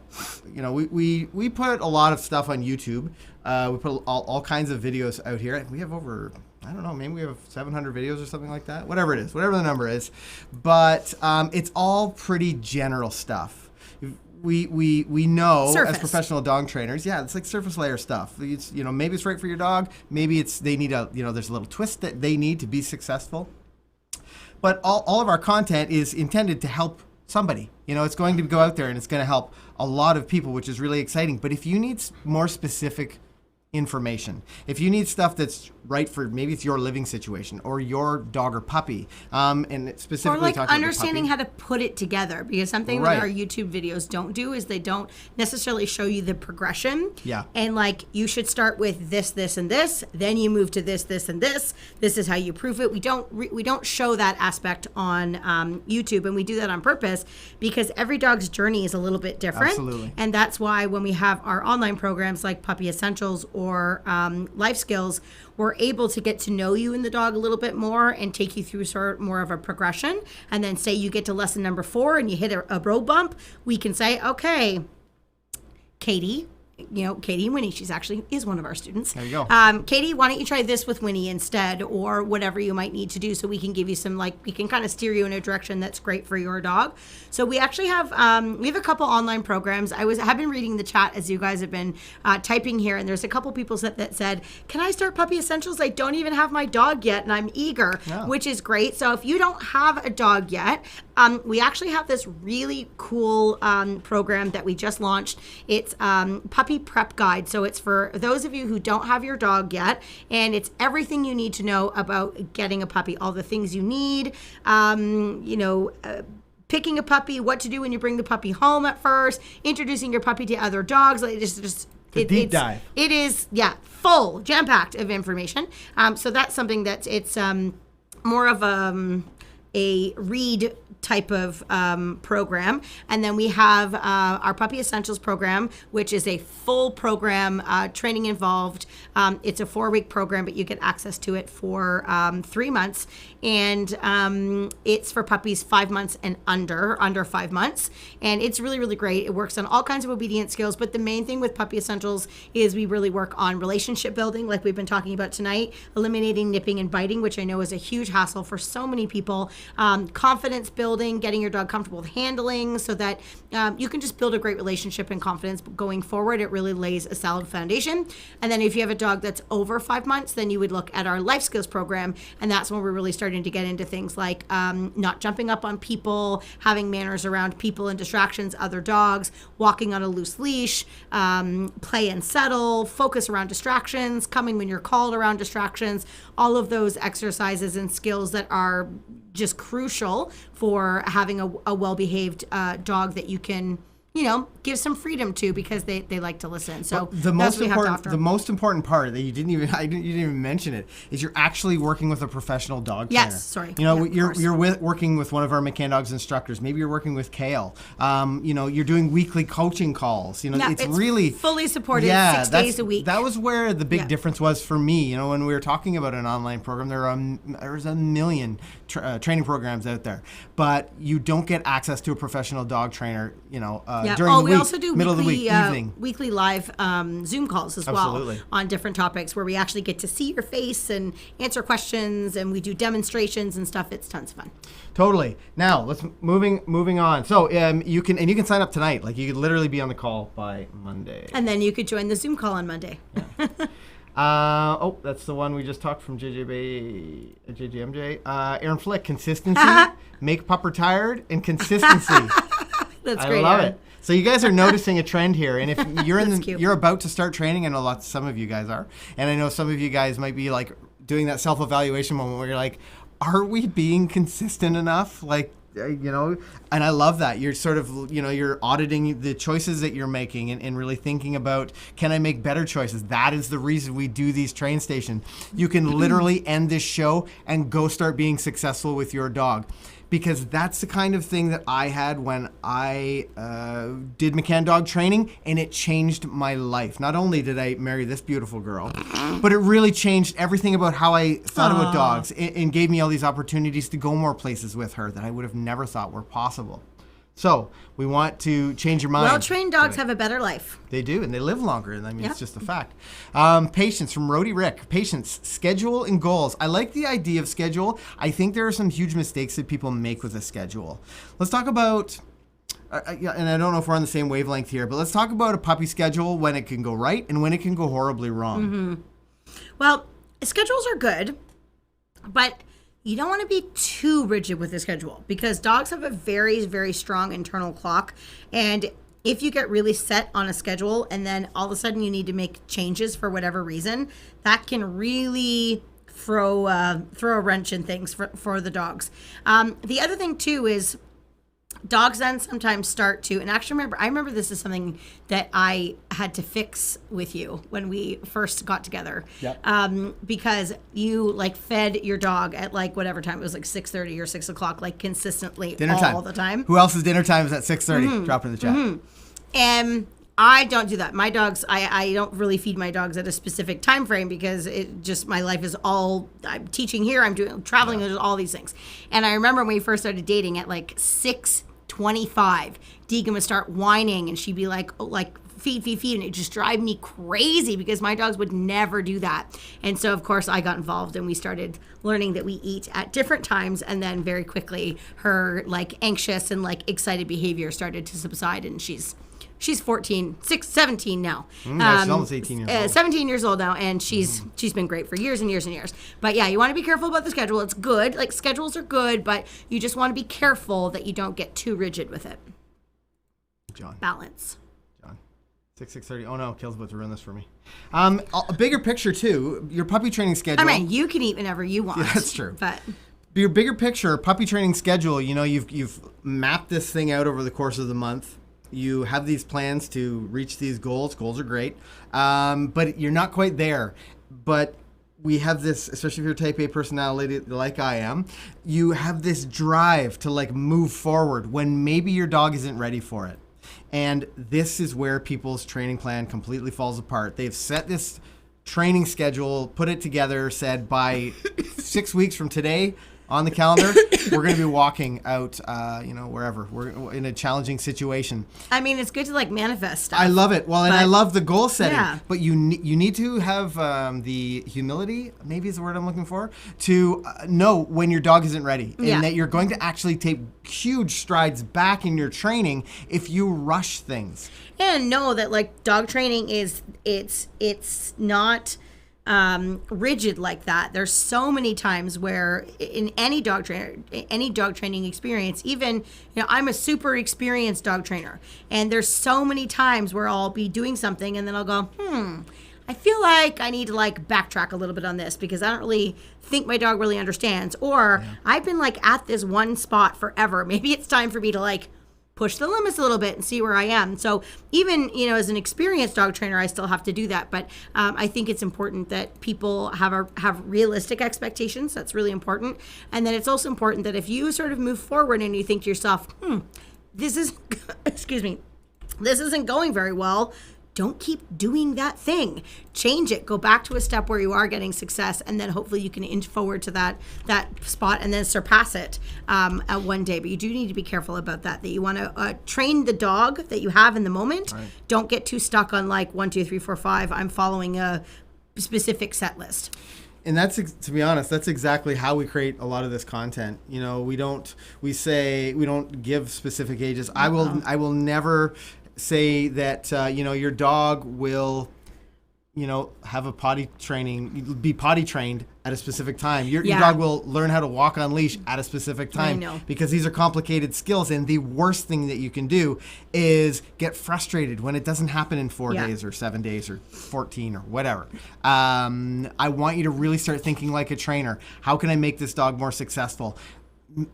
we put a lot of stuff on YouTube. We put all kinds of videos out here. We have over, I don't know, maybe we have 700 videos or something like that. Whatever it is, whatever the number is. But it's all pretty general stuff. We know surface. As professional dog trainers, it's like surface layer stuff. It's, maybe it's right for your dog. Maybe they need there's a little twist that they need to be successful. But all of our content is intended to help somebody. It's going to go out there and it's going to help a lot of people, which is really exciting. But if you need more specific information, if you need stuff that's right for, maybe it's your living situation or your dog or puppy, and specifically or like talking understanding about how to put it together, because something that our YouTube videos don't do is they don't necessarily show you the progression. Yeah. And like, you should start with this, this, and this, then you move to this, this, and this. This is how you prove it. We don't show that aspect on YouTube, and we do that on purpose because every dog's journey is a little bit different. Absolutely. And that's why when we have our online programs like Puppy Essentials or Life Skills, we're able to get to know you and the dog a little bit more and take you through sort of more of a progression. And then say you get to lesson number 4 and you hit a road bump, we can say, okay, Katie and Winnie, she's actually is one of our students. There you go. Katie, why don't you try this with Winnie instead, or whatever you might need to do, so we can give you some, we can kind of steer you in a direction that's great for your dog. So we actually have we have a couple online programs. Have been reading the chat as you guys have been typing here, and there's a couple people that said, "Can I start Puppy Essentials? I don't even have my dog yet, and I'm eager," which is great. So if you don't have a dog yet, we actually have this really cool program that we just launched. It's Puppy Prep Guide. So it's for those of you who don't have your dog yet, and it's everything you need to know about getting a puppy, all the things you need, picking a puppy, what to do when you bring the puppy home at first, introducing your puppy to other dogs. It's deep dive. It is, full, jam-packed of information. So that's something that's, it's more of a read type of program. And then we have our Puppy Essentials program, which is a full program, training involved. It's a 4-week program, but you get access to it for 3 months. And it's for puppies 5 months and under 5 months. And it's really, really great. It works on all kinds of obedience skills. But the main thing with Puppy Essentials is we really work on relationship building, like we've been talking about tonight, eliminating nipping and biting, which I know is a huge hassle for so many people. Confidence building, getting your dog comfortable with handling, so that you can just build a great relationship and confidence going forward. It really lays a solid foundation. And then if you have a dog that's over 5 months, then you would look at our Life Skills program, and that's when we're really starting to get into things like not jumping up on people, having manners around people and distractions, other dogs, walking on a loose leash, play and settle, focus around distractions, coming when you're called around distractions, all of those exercises and skills that are just crucial for having a well-behaved dog that you can, give some freedom to, because they like to listen. So the most important part that you didn't even mention it is you're actually working with a professional dog trainer. Yes, sorry. You're working with one of our McCann Dogs instructors. Maybe you're working with Kale. You're doing weekly coaching calls. It's really fully supported 6 days a week. That was where the big difference was for me. When we were talking about an online program, there's a million training programs out there, but you don't get access to a professional dog trainer. During the week. We also do middle of the week, evening. Weekly live Zoom calls as Absolutely. well on different topics, where we actually get to see your face and answer questions, and we do demonstrations and stuff. It's tons of fun. Totally. Now let's moving on. So you can sign up tonight. Like, you could literally be on the call by Monday, and then you could join the Zoom call on Monday. Yeah. That's the one we just talked from JJMJ. Aaron Flick, consistency, make pupper tired, and consistency. That's great. I love Aaron. it. So you guys are noticing a trend here, and if you're you're about to start training, I know some of you guys are, and I know some of you guys might be like doing that self-evaluation moment where you're like, are we being consistent enough? And I love that you're sort of, you're auditing the choices that you're making and really thinking about, can I make better choices? That is the reason we do these train stations. You can literally end this show and go start being successful with your dog. because that's the kind of thing that I had when I did McCann dog training, and it changed my life. Not only did I marry this beautiful girl, but it really changed everything about how I thought about dogs, and gave me all these opportunities to go more places with her that I would have never thought were possible. So we want to change your mind. Well-trained dogs have a better life. They do, and they live longer. I mean, Yep. It's just a fact. Patience from Rody Rick. Patience, schedule, and goals. I like the idea of schedule. I think there are some huge mistakes that people make with a schedule. Let's talk about, and I don't know if we're on the same wavelength here, but let's talk about a puppy schedule when it can go right and when it can go horribly wrong. Mm-hmm. Well, schedules are good, but you don't want to be too rigid with the schedule because dogs have a very, very strong internal clock. And if you get really set on a schedule and then all of a sudden you need to make changes for whatever reason, that can really throw a wrench in things for the dogs. The other thing too is dogs then sometimes start to, and actually I remember this is something that I had to fix with you when we first got together. Yep. Because you like fed your dog at like whatever time, it was like 6:30 or 6 o'clock, like consistently Dinner time. all the time. Who else's dinner time is at 6:30? Drop it in the chat. And I don't do that. My dogs, I don't really feed my dogs at a specific time frame because it just, my life is all, I'm teaching here, I'm doing traveling, there's all these things. And I remember when we first started dating at like 6:25, Deegan would start whining and she'd be like, oh, like feed, and it just drive me crazy because my dogs would never do that. And so of course I got involved and we started learning that we eat at different times, and then very quickly her like anxious and like excited behavior started to subside, and she's 17 now. She's almost 18 years old. 17 years old now, and she's been great for years and years and years. But yeah, you want to be careful about the schedule. It's good. Like, schedules are good, but you just want to be careful that you don't get too rigid with it. John. Balance. 6:30. Oh no, Kale's about to ruin this for me. A bigger picture too. Your puppy training schedule. I mean, you can eat whenever you want. Yeah, that's true. But your bigger picture, puppy training schedule. You know, you've mapped this thing out over the course of the month. You have these plans to reach these goals. Goals are great, but you're not quite there. But we have this, especially if you're a type A personality like I am, you have this drive to like move forward when maybe your dog isn't ready for it. And this is where people's training plan completely falls apart. They've set this training schedule, put it together, said by 6 weeks from today on the calendar, we're going to be walking out, wherever. We're in a challenging situation. I mean, it's good to like manifest stuff. I love it. Well, and I love the goal setting. Yeah. But you need to have the humility, maybe is the word I'm looking for, to know when your dog isn't ready. And that you're going to actually take huge strides back in your training if you rush things. And know that like dog training is, it's not rigid like that. There's so many times where in any dog training experience, even, I'm a super experienced dog trainer, and there's so many times where I'll be doing something and then I'll go, I feel like I need to like backtrack a little bit on this because I don't really think my dog really understands, or I've been like at this one spot forever. Maybe it's time for me to like push the limits a little bit and see where I am. So even, as an experienced dog trainer, I still have to do that. But I think it's important that people have realistic expectations. That's really important. And then it's also important that if you sort of move forward and you think to yourself, this is, this isn't going very well, don't keep doing that thing. Change it. Go back to a step where you are getting success, and then hopefully you can inch forward to that spot and then surpass it one day. But you do need to be careful about that you want to train the dog that you have in the moment. Right. Don't get too stuck on like 1, 2, 3, 4, 5. I'm following a specific set list. And that's, to be honest, that's exactly how we create a lot of this content. We don't give specific ages. I will never say that your dog will have a be potty trained at a specific time. Your dog will learn how to walk on leash at a specific time. I know. Because these are complicated skills, and the worst thing that you can do is get frustrated when it doesn't happen in 4 days or 7 days or 14 or whatever. I want you to really start thinking like a trainer. How can I make this dog more successful?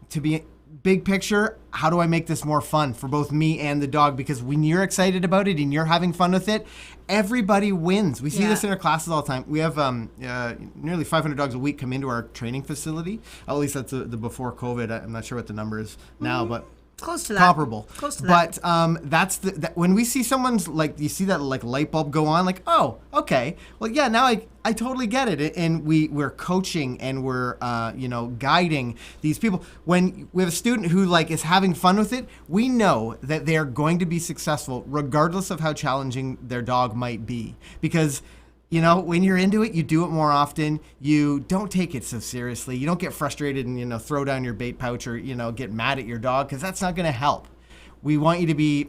To be big picture, how do I make this more fun for both me and the dog? Because when you're excited about it and you're having fun with it, everybody wins. We see this in our classes all the time. We have nearly 500 dogs a week come into our training facility. At least that's the before COVID. I'm not sure what the number is now, but close to that. Comparable. Close to that. But that's when we see someone's like, you see that like light bulb go on, like, oh, okay, well, yeah, now I totally get it. And we're coaching and we're guiding these people. When we have a student who like is having fun with it, we know that they're going to be successful regardless of how challenging their dog might be, because when you're into it, you do it more often. You don't take it so seriously. You don't get frustrated and, throw down your bait pouch or, get mad at your dog, because that's not going to help. We want you to be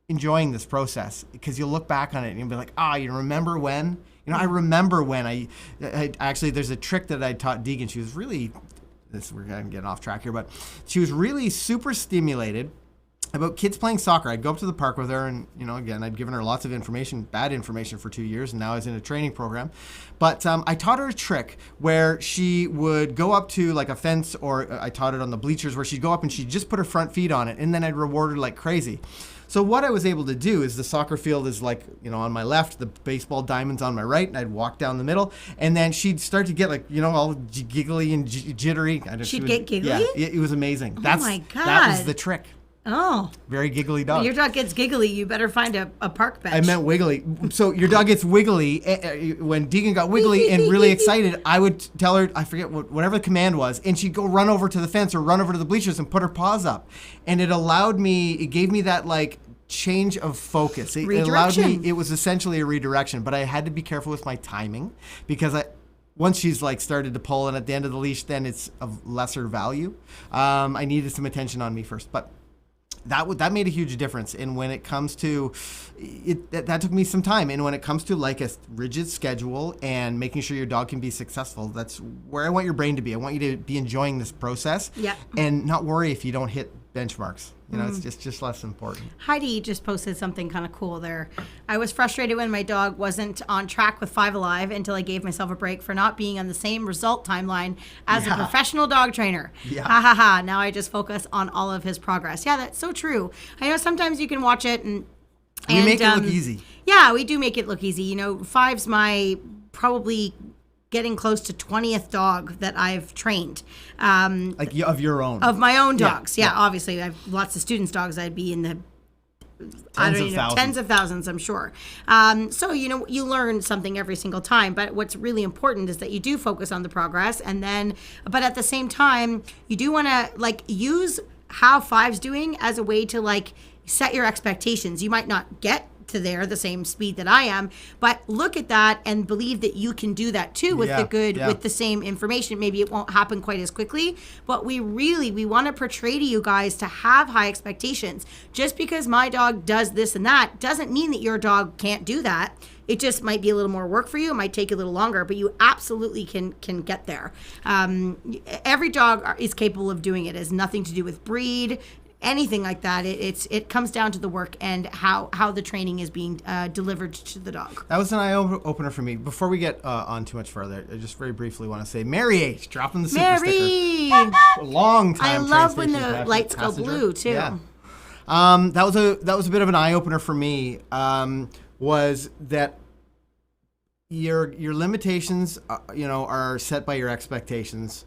enjoying this process, because you'll look back on it and you'll be like, you remember when? I remember when I actually, there's a trick that I taught Deegan. She was really, we're getting off track here, but she was really super stimulated about kids playing soccer. I'd go up to the park with her and, again, I'd given her lots of information, bad information for 2 years, and now I was in a training program. But I taught her a trick where she would go up to like a fence, or I taught it on the bleachers, where she'd go up and she'd just put her front feet on it, and then I'd reward her like crazy. So what I was able to do is the soccer field is like, on my left, the baseball diamond's on my right, and I'd walk down the middle, and then she'd start to get like, all giggly and jittery. She'd get giggly? Yeah, it was amazing. Oh my God. That was the trick. Oh. Very giggly dog. When your dog gets giggly, you better find a park bench. I meant wiggly. So your dog gets wiggly. When Deegan got wiggly and really excited, I would tell her, I forget whatever the command was, and she'd go run over to the fence or run over to the bleachers and put her paws up. And it gave me that like change of focus. It allowed me, it was essentially a redirection, but I had to be careful with my timing, because once she's like started to pull and at the end of the leash, then it's of lesser value. I needed some attention on me first, but that made a huge difference. And when it comes to it, that took me some time. And when it comes to like a rigid schedule and making sure your dog can be successful, that's where I want your brain to be. I want you to be enjoying this process, and not worry if you don't hit benchmarks. It's just less important. Heidi just posted something kind of cool there. I was frustrated when my dog wasn't on track with 5 Alive until I gave myself a break for not being on the same result timeline as a professional dog trainer. Ha ha ha. Now I just focus on all of his progress. Yeah, that's so true. I know sometimes you can watch it and we make it look easy. Yeah, we do make it look easy. 5's my probably getting close to 20th dog that I've trained. Like of your own? Of my own dogs. Yeah, obviously. I have lots of students' dogs. I'd be in the tens of thousands, I'm sure. So, you learn something every single time. But what's really important is that you do focus on the progress. But at the same time, you do want to use how 5's doing as a way to set your expectations. You might not get to the same speed that I am, but look at that and believe that you can do that too with with the same information. Maybe it won't happen quite as quickly, but we want to portray to you guys to have high expectations. Just because my dog does this and that doesn't mean that your dog can't do that. It just might be a little more work for you. It might take a little longer, but you absolutely can get there. Every dog is capable of doing it. It has nothing to do with breed, anything like that. It comes down to the work and how the training is being delivered to the dog. That was an eye-opener for me. Before we get on too much further, I just very briefly want to say, Mary H, dropping the super sticker. Long time. I love when the lights go blue too. Yeah. That was a bit of an eye-opener for me. Was that your limitations, are set by your expectations.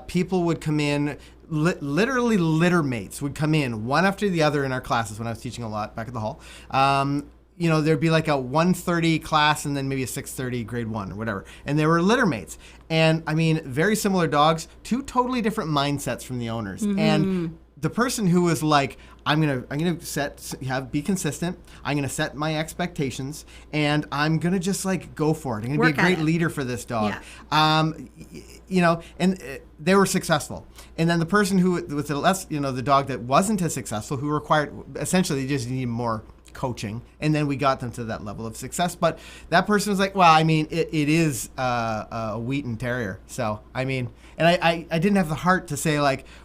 People would come in. Literally litter mates would come in one after the other in our classes when I was teaching a lot back at the hall. There'd be like a 1:30 class and then maybe a 6:30 grade 1 or whatever. And they were litter mates. And very similar dogs, 2 totally different mindsets from the owners. Mm-hmm. And the person who was like, I'm gonna be consistent. I'm gonna set my expectations, and I'm gonna just go for it. I'm gonna be a great leader for this dog. Yeah. And they were successful. And then the person who was the dog that wasn't as successful, who required essentially just needed more coaching, and then we got them to that level of success. But that person was like, well, it is a Wheaton Terrier, so and I didn't have the heart to say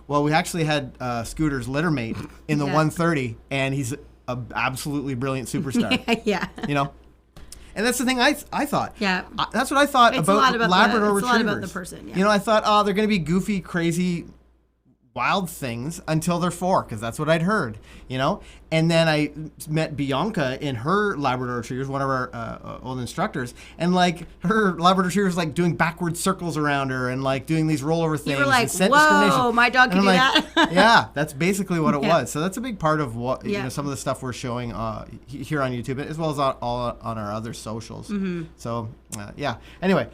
well, we actually had Scooter's litter mate in the 1:30, and he's an absolutely brilliant superstar. Yeah. And that's the thing I thought. Yeah. That's what I thought about Labrador Retrievers. It's a lot about the person. Yeah. I thought, they're going to be goofy, crazy wild things until they're 4, because that's what I'd heard, And then I met Bianca in her Labrador Retrievers, one of our old instructors, and like her Labrador Retrievers like doing backward circles around her and like doing these rollover things. You were like, and scent whoa, discrimination. my dog can do like, that. Yeah, that's basically what it was. So that's a big part of what some of the stuff we're showing here on YouTube, as well as all on our other socials. Mm-hmm. So anyway,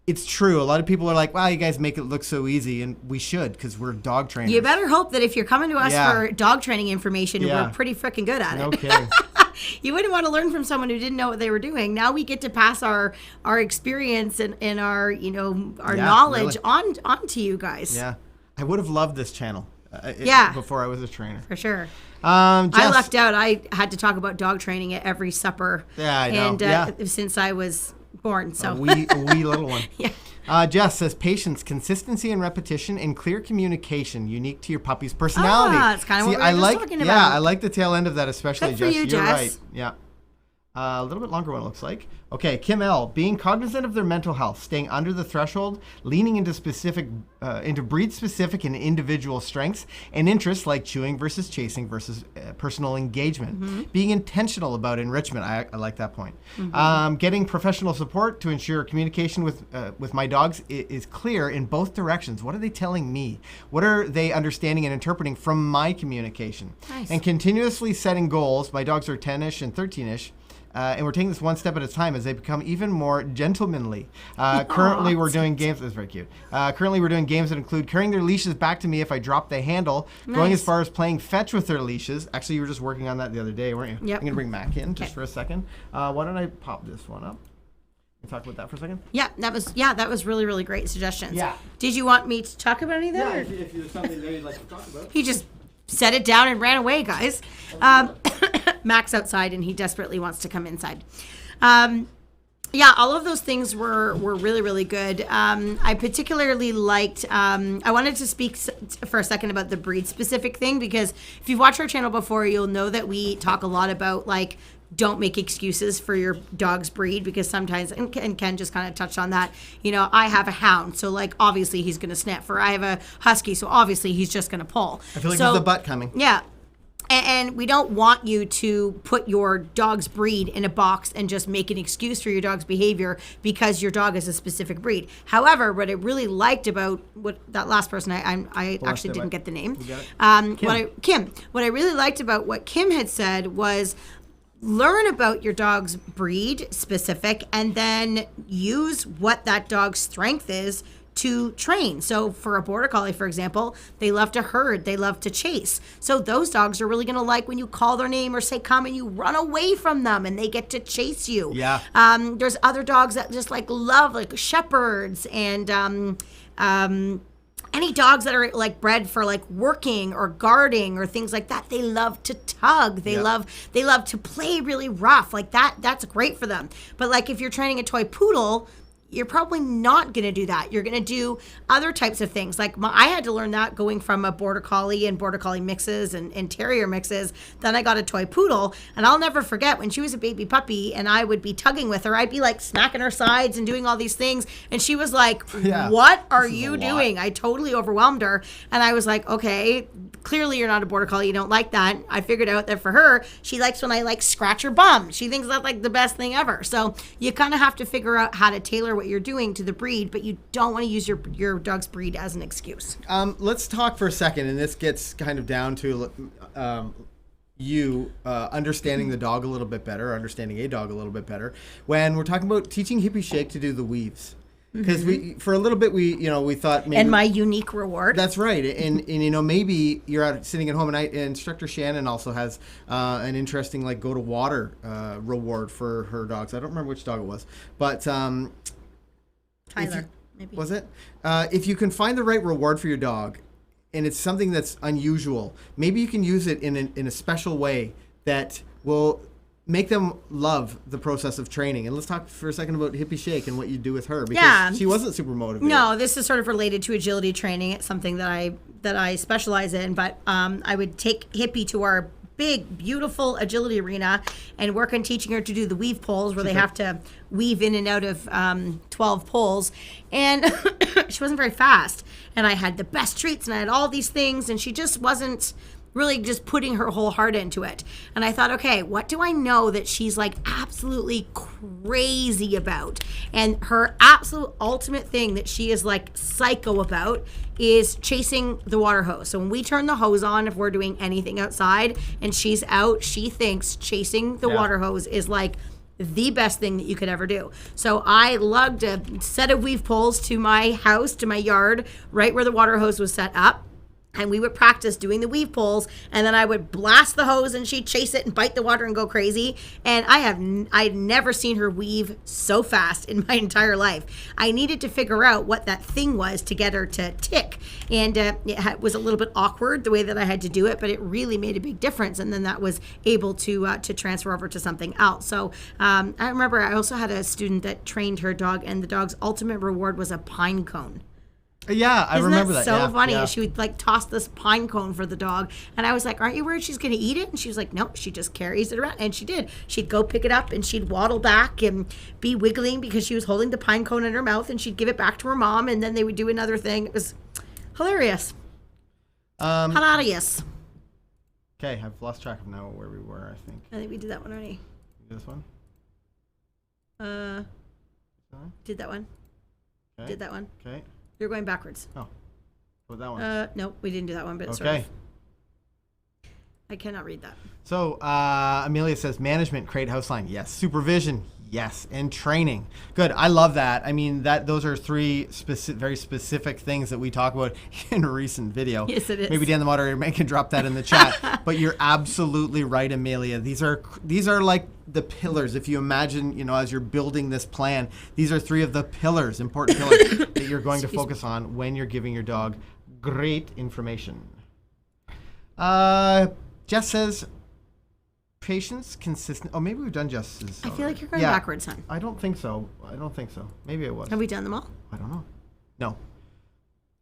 it's true. A lot of people are like, wow, you guys make it look so easy, and we should, because we're dog trainers. You better hope that if you're coming to us for dog training information, we're pretty freaking good at it. Okay. You wouldn't want to learn from someone who didn't know what they were doing. Now we get to pass our experience and our knowledge on to you guys. Yeah. I would have loved this channel before I was a trainer. For sure. Jess, I lucked out. I had to talk about dog training at every supper. Yeah, I know. And since I was born, so a wee little one. Yeah. Jess says patience, consistency, and repetition, and clear communication unique to your puppy's personality. That's kind of what we were just talking about. Yeah, I like the tail end of that especially, Good for Jess. you, You're Jess. right. Yeah. A little bit longer one, it looks like. Okay, Kim L. Being cognizant of their mental health, staying under the threshold, leaning into breed-specific and individual strengths and interests like chewing versus chasing versus personal engagement. Mm-hmm. Being intentional about enrichment. I like that point. Mm-hmm. Getting professional support to ensure communication with my dogs is clear in both directions. What are they telling me? What are they understanding and interpreting from my communication? Nice. And continuously setting goals. My dogs are 10-ish and 13-ish. And we're taking this one step at a time as they become even more gentlemanly. Currently, we're doing games. That's very cute. Currently, we're doing games that include carrying their leashes back to me if I drop the handle, going as far as playing fetch with their leashes. Actually, you were just working on that the other day, weren't you? Yep. I'm going to bring Mac in just for a second. Why don't I pop this one up? Can we talk about that for a second? Yeah, that was really, really great suggestions. Yeah. Did you want me to talk about any of that? Yeah, if there's something there you'd like to talk about. He just set it down and ran away, guys. Mac's outside and he desperately wants to come inside. All of those things were really, really good. I particularly liked, I wanted to speak for a second about the breed specific thing, because if you've watched our channel before, you'll know that we talk a lot about like, don't make excuses for your dog's breed, because sometimes, and Ken just kind of touched on that, I have a hound, so like obviously he's going to sniff, or I have a husky, so obviously he's just going to pull. I feel like there's the butt coming. Yeah. And we don't want you to put your dog's breed in a box and just make an excuse for your dog's behavior because your dog is a specific breed. However, what I really liked about what that last person, I actually didn't get the name. You got it? Kim. What I really liked about what Kim had said was, learn about your dog's breed specific and then use what that dog's strength is to train. So for a border collie, for example, they love to herd, they love to chase. So those dogs are really going to like when you call their name or say come and you run away from them and they get to chase you. Yeah. There's other dogs that just like love, like shepherds and any dogs that are like bred for like working or guarding or things like that. They love to tug. They love to play really rough. Like that's great for them. But like if you're training a toy poodle, you're probably not going to do that. You're going to do other types of things. Like I had to learn that going from a border collie and border collie mixes and terrier mixes. Then I got a toy poodle, and I'll never forget when she was a baby puppy and I would be tugging with her. I'd be like smacking her sides and doing all these things. And she was like, what are you doing? I totally overwhelmed her. And I was like, okay, clearly you're not a border collie. You don't like that. I figured out that for her, she likes when I like scratch her bum. She thinks that's like the best thing ever. So you kind of have to figure out how to tailor what you're doing to the breed, but you don't want to use your dog's breed as an excuse. Let's talk for a second, and this gets kind of down to you understanding the dog a little bit better, understanding a dog a little bit better. When we're talking about teaching Hippie Shake to do the weaves, because we for a little bit we thought maybe, and my unique reward. That's right, and maybe you're out sitting at home, and Instructor Shannon also has an interesting like go to water reward for her dogs. I don't remember which dog it was, but Tyler, maybe. Was it? If you can find the right reward for your dog, and it's something that's unusual, maybe you can use it in a special way that will make them love the process of training. And let's talk for a second about Hippie Shake and what you do with her, because she wasn't super motivated. No, this is sort of related to agility training. It's something that I specialize in, but I would take Hippie to our big, beautiful agility arena and work on teaching her to do the weave poles where they have to weave in and out of 12 poles. And she wasn't very fast. And I had the best treats and I had all these things, and she just wasn't really just putting her whole heart into it. And I thought, okay, what do I know that she's like absolutely crazy about? And her absolute ultimate thing that she is like psycho about is chasing the water hose. So when we turn the hose on, if we're doing anything outside and she's out, she thinks chasing the water hose is like the best thing that you could ever do. So I lugged a set of weave poles to my house, to my yard, right where the water hose was set up. And we would practice doing the weave poles, and then I would blast the hose and she'd chase it and bite the water and go crazy. And I'd never seen her weave so fast in my entire life. I needed to figure out what that thing was to get her to tick. And it was a little bit awkward the way that I had to do it, but it really made a big difference. And then that was able to transfer over to something else. So I remember I also had a student that trained her dog, and the dog's ultimate reward was a pine cone. Yeah, I remember that. So funny. Yeah. She would like toss this pine cone for the dog. And I was like, aren't you worried she's going to eat it? And she was like, no, she just carries it around. And she did. She'd go pick it up and she'd waddle back and be wiggling because she was holding the pine cone in her mouth, and she'd give it back to her mom, and then they would do another thing. It was hilarious. Hilarious. Okay, I've lost track of now where we were, I think. I think we did that one already. This one? Did that one. Okay. Did that one. Okay. You're going backwards. Oh. What that one? No, we didn't do that one, but it's okay. sort of. I cannot read that. So Amelia says management, create house line. Yes. Supervision. Yes. And training. Good. I love that. I mean, those are three very specific things that we talk about in a recent video. Yes, it is. Maybe Dan the moderator can drop that in the chat. But you're absolutely right, Amelia. These are like the pillars. If you imagine, as you're building this plan, these are three of the pillars, important pillars that you're going to focus on when you're giving your dog great information. Jess says, patience, consistent. Oh, maybe we've done Jess's. I feel like you're going backwards, hon. I don't think so. Maybe it was. Have we done them all? I don't know. No.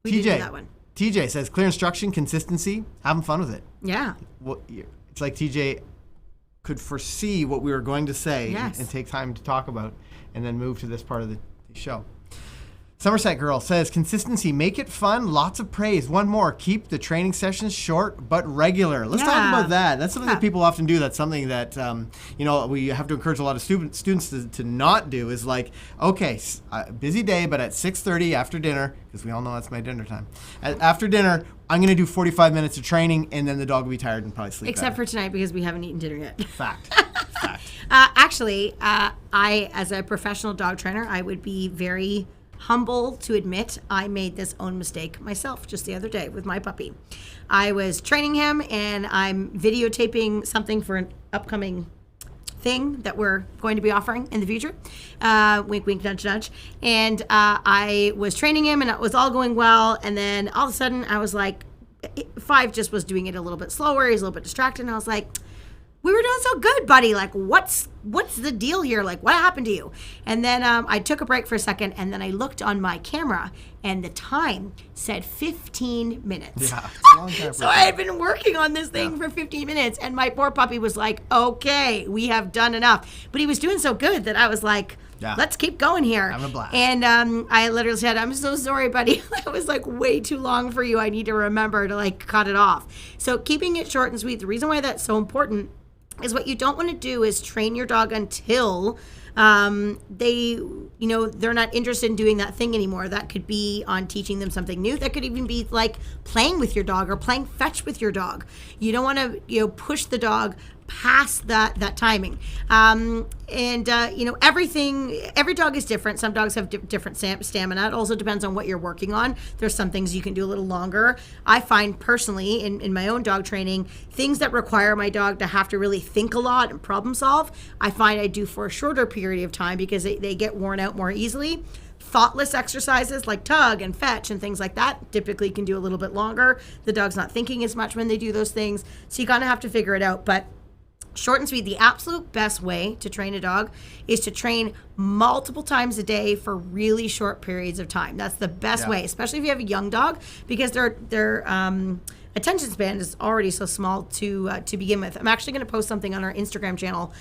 We did do that one. TJ says, clear instruction, consistency, having fun with it. Yeah. It's like TJ could foresee what we were going to say and take time to talk about, and then move to this part of the show. Somerset Girl says, consistency, make it fun, lots of praise. One more, keep the training sessions short but regular. Let's talk about that. That's something that people often do. That's something that, we have to encourage a lot of students to not do, is like, okay, busy day, but at 6:30 after dinner, because we all know that's my dinner time, after dinner, I'm going to do 45 minutes of training, and then the dog will be tired and probably sleep Except for tonight, because we haven't eaten dinner yet. Fact. Actually, I, as a professional dog trainer, I would be very humble to admit I made this own mistake myself just the other day with my puppy. I was training him, and I'm videotaping something for an upcoming thing that we're going to be offering in the future. Wink, wink, nudge, nudge. And I was training him, and it was all going well. And then all of a sudden, I was like, Five just was doing it a little bit slower. He's a little bit distracted. And I was like, we were doing so good, buddy. Like, what's the deal here? Like, what happened to you? And then I took a break for a second, and then I looked on my camera, and the time said 15 minutes. Yeah, it's a long time. So I had been working on this thing for 15 minutes, and my poor puppy was like, okay, we have done enough. But he was doing so good that I was like, let's keep going here. Having a blast. And I literally said, I'm so sorry, buddy. That was like way too long for you. I need to remember to like cut it off. So keeping it short and sweet. The reason why that's so important is what you don't want to do is train your dog until they're not interested in doing that thing anymore. That could be on teaching them something new. That could even be like playing with your dog or playing fetch with your dog. You don't want to push the dog past that timing. Every dog is different. Some dogs have different stamina. It also depends on what you're working on. There's some things you can do a little longer. I find personally in my own dog training, things that require my dog to have to really think a lot and problem solve, I find I do for a shorter period of time because they get worn out more easily. Thoughtless exercises like tug and fetch and things like that typically can do a little bit longer. The dog's not thinking as much when they do those things. So you kind of have to figure it out. But short and sweet, the absolute best way to train a dog is to train multiple times a day for really short periods of time. That's the best way, especially if you have a young dog, because their attention span is already so small to begin with. I'm actually going to post something on our Instagram channel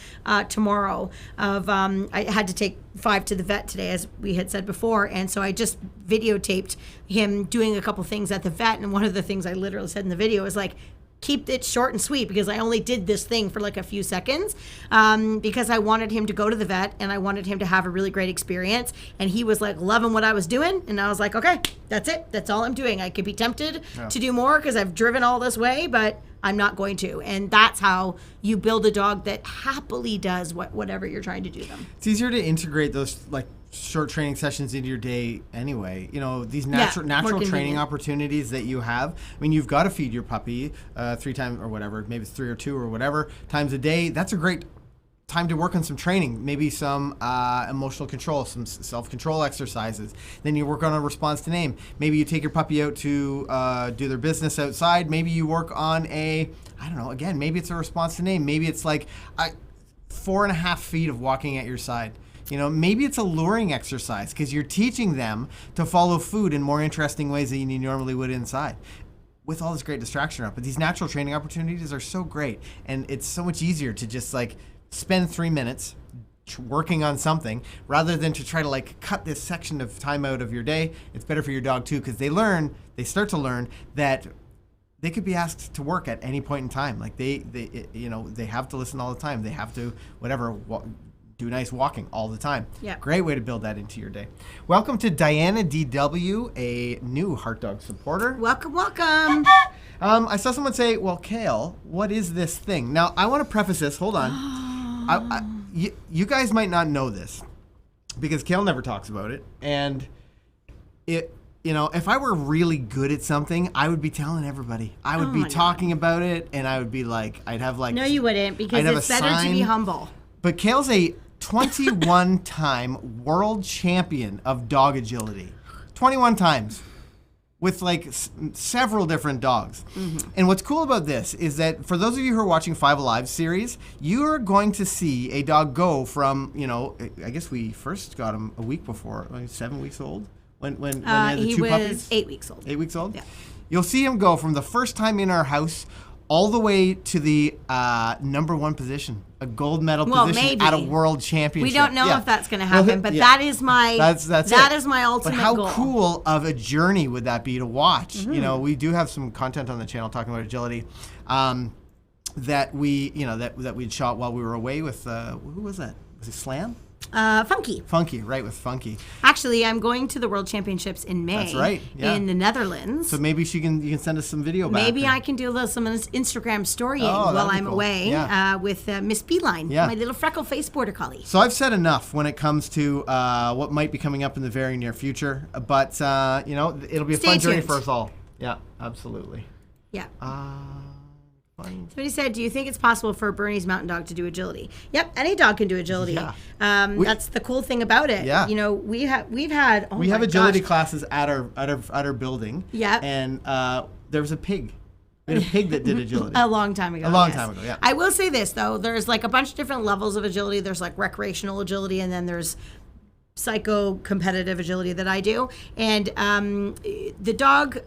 tomorrow of I had to take 5 to the vet today, as we had said before, and so I just videotaped him doing a couple things at the vet, and one of the things I literally said in the video is like, keep it short and sweet, because I only did this thing for like a few seconds because I wanted him to go to the vet and I wanted him to have a really great experience. And he was like loving what I was doing. And I was like, okay, that's it. That's all I'm doing. I could be tempted to do more because I've driven all this way, but I'm not going to. And that's how you build a dog that happily does whatever you're trying to do them. It's easier to integrate those like short training sessions into your day anyway. You know, these natural training opportunities that you have. I mean, you've got to feed your puppy 3 times or whatever, maybe it's 3 or 2 or whatever times a day. That's a great time to work on some training, maybe some emotional control, some self-control exercises. Then you work on a response to name. Maybe you take your puppy out to do their business outside. Maybe you work on again, maybe it's a response to name. Maybe it's like 4.5 feet of walking at your side. You know, maybe it's a luring exercise because you're teaching them to follow food in more interesting ways than you normally would inside. With all this great distraction around, but these natural training opportunities are so great, and it's so much easier to just like spend 3 minutes working on something rather than to try to like cut this section of time out of your day. It's better for your dog too, because they start to learn that they could be asked to work at any point in time. Like they have to listen all the time. They have to do nice walking all the time. Yeah. Great way to build that into your day. Welcome to Diana DW, a new Heart Dog supporter. Welcome. I saw someone say, well, Kale, what is this thing? Now, I want to preface this. Hold on. You guys might not know this because Kale never talks about it. And if I were really good at something, I would be telling everybody. I would be talking about it, and I would be like, I'd have like... No, you wouldn't, because it's better to be humble. But Kale's a 21-time world champion of dog agility. 21 times. With like several different dogs. Mm-hmm. And what's cool about this is that for those of you who are watching 5 Alive series, you are going to see a dog go from, I guess we first got him a week before, like 7 weeks old, when he had the 2 puppies. 8 weeks old. 8 weeks old? Yeah. You'll see him go from the first time in our house all the way to the number 1 position, a gold medal position at a world championship. We don't know if that's going to happen, but that is my that is my ultimate goal. But how cool of a journey would that be to watch? Mm-hmm. We do have some content on the channel talking about agility that we'd shot while we were away with who was that? Was it Slam? Funky, right, with Funky. Actually, I'm going to the World Championships in May. That's right, yeah. In the Netherlands. So maybe you can send us some video back. Maybe I can do some Instagram storying while I'm away with Miss Beeline, my little freckle face border collie. So I've said enough when it comes to what might be coming up in the very near future, but it'll be a fun journey for us all. Yeah, absolutely. Yeah. Somebody said, do you think it's possible for Bernie's mountain dog to do agility? Yep, any dog can do agility. Yeah. That's the cool thing about it. Yeah. We have agility classes at our building. Yeah. And there was a pig. We had a pig that did agility. A long time ago. Yeah. I will say this, though. There's like a bunch of different levels of agility. There's like recreational agility, and then there's psycho competitive agility that I do. And the dog...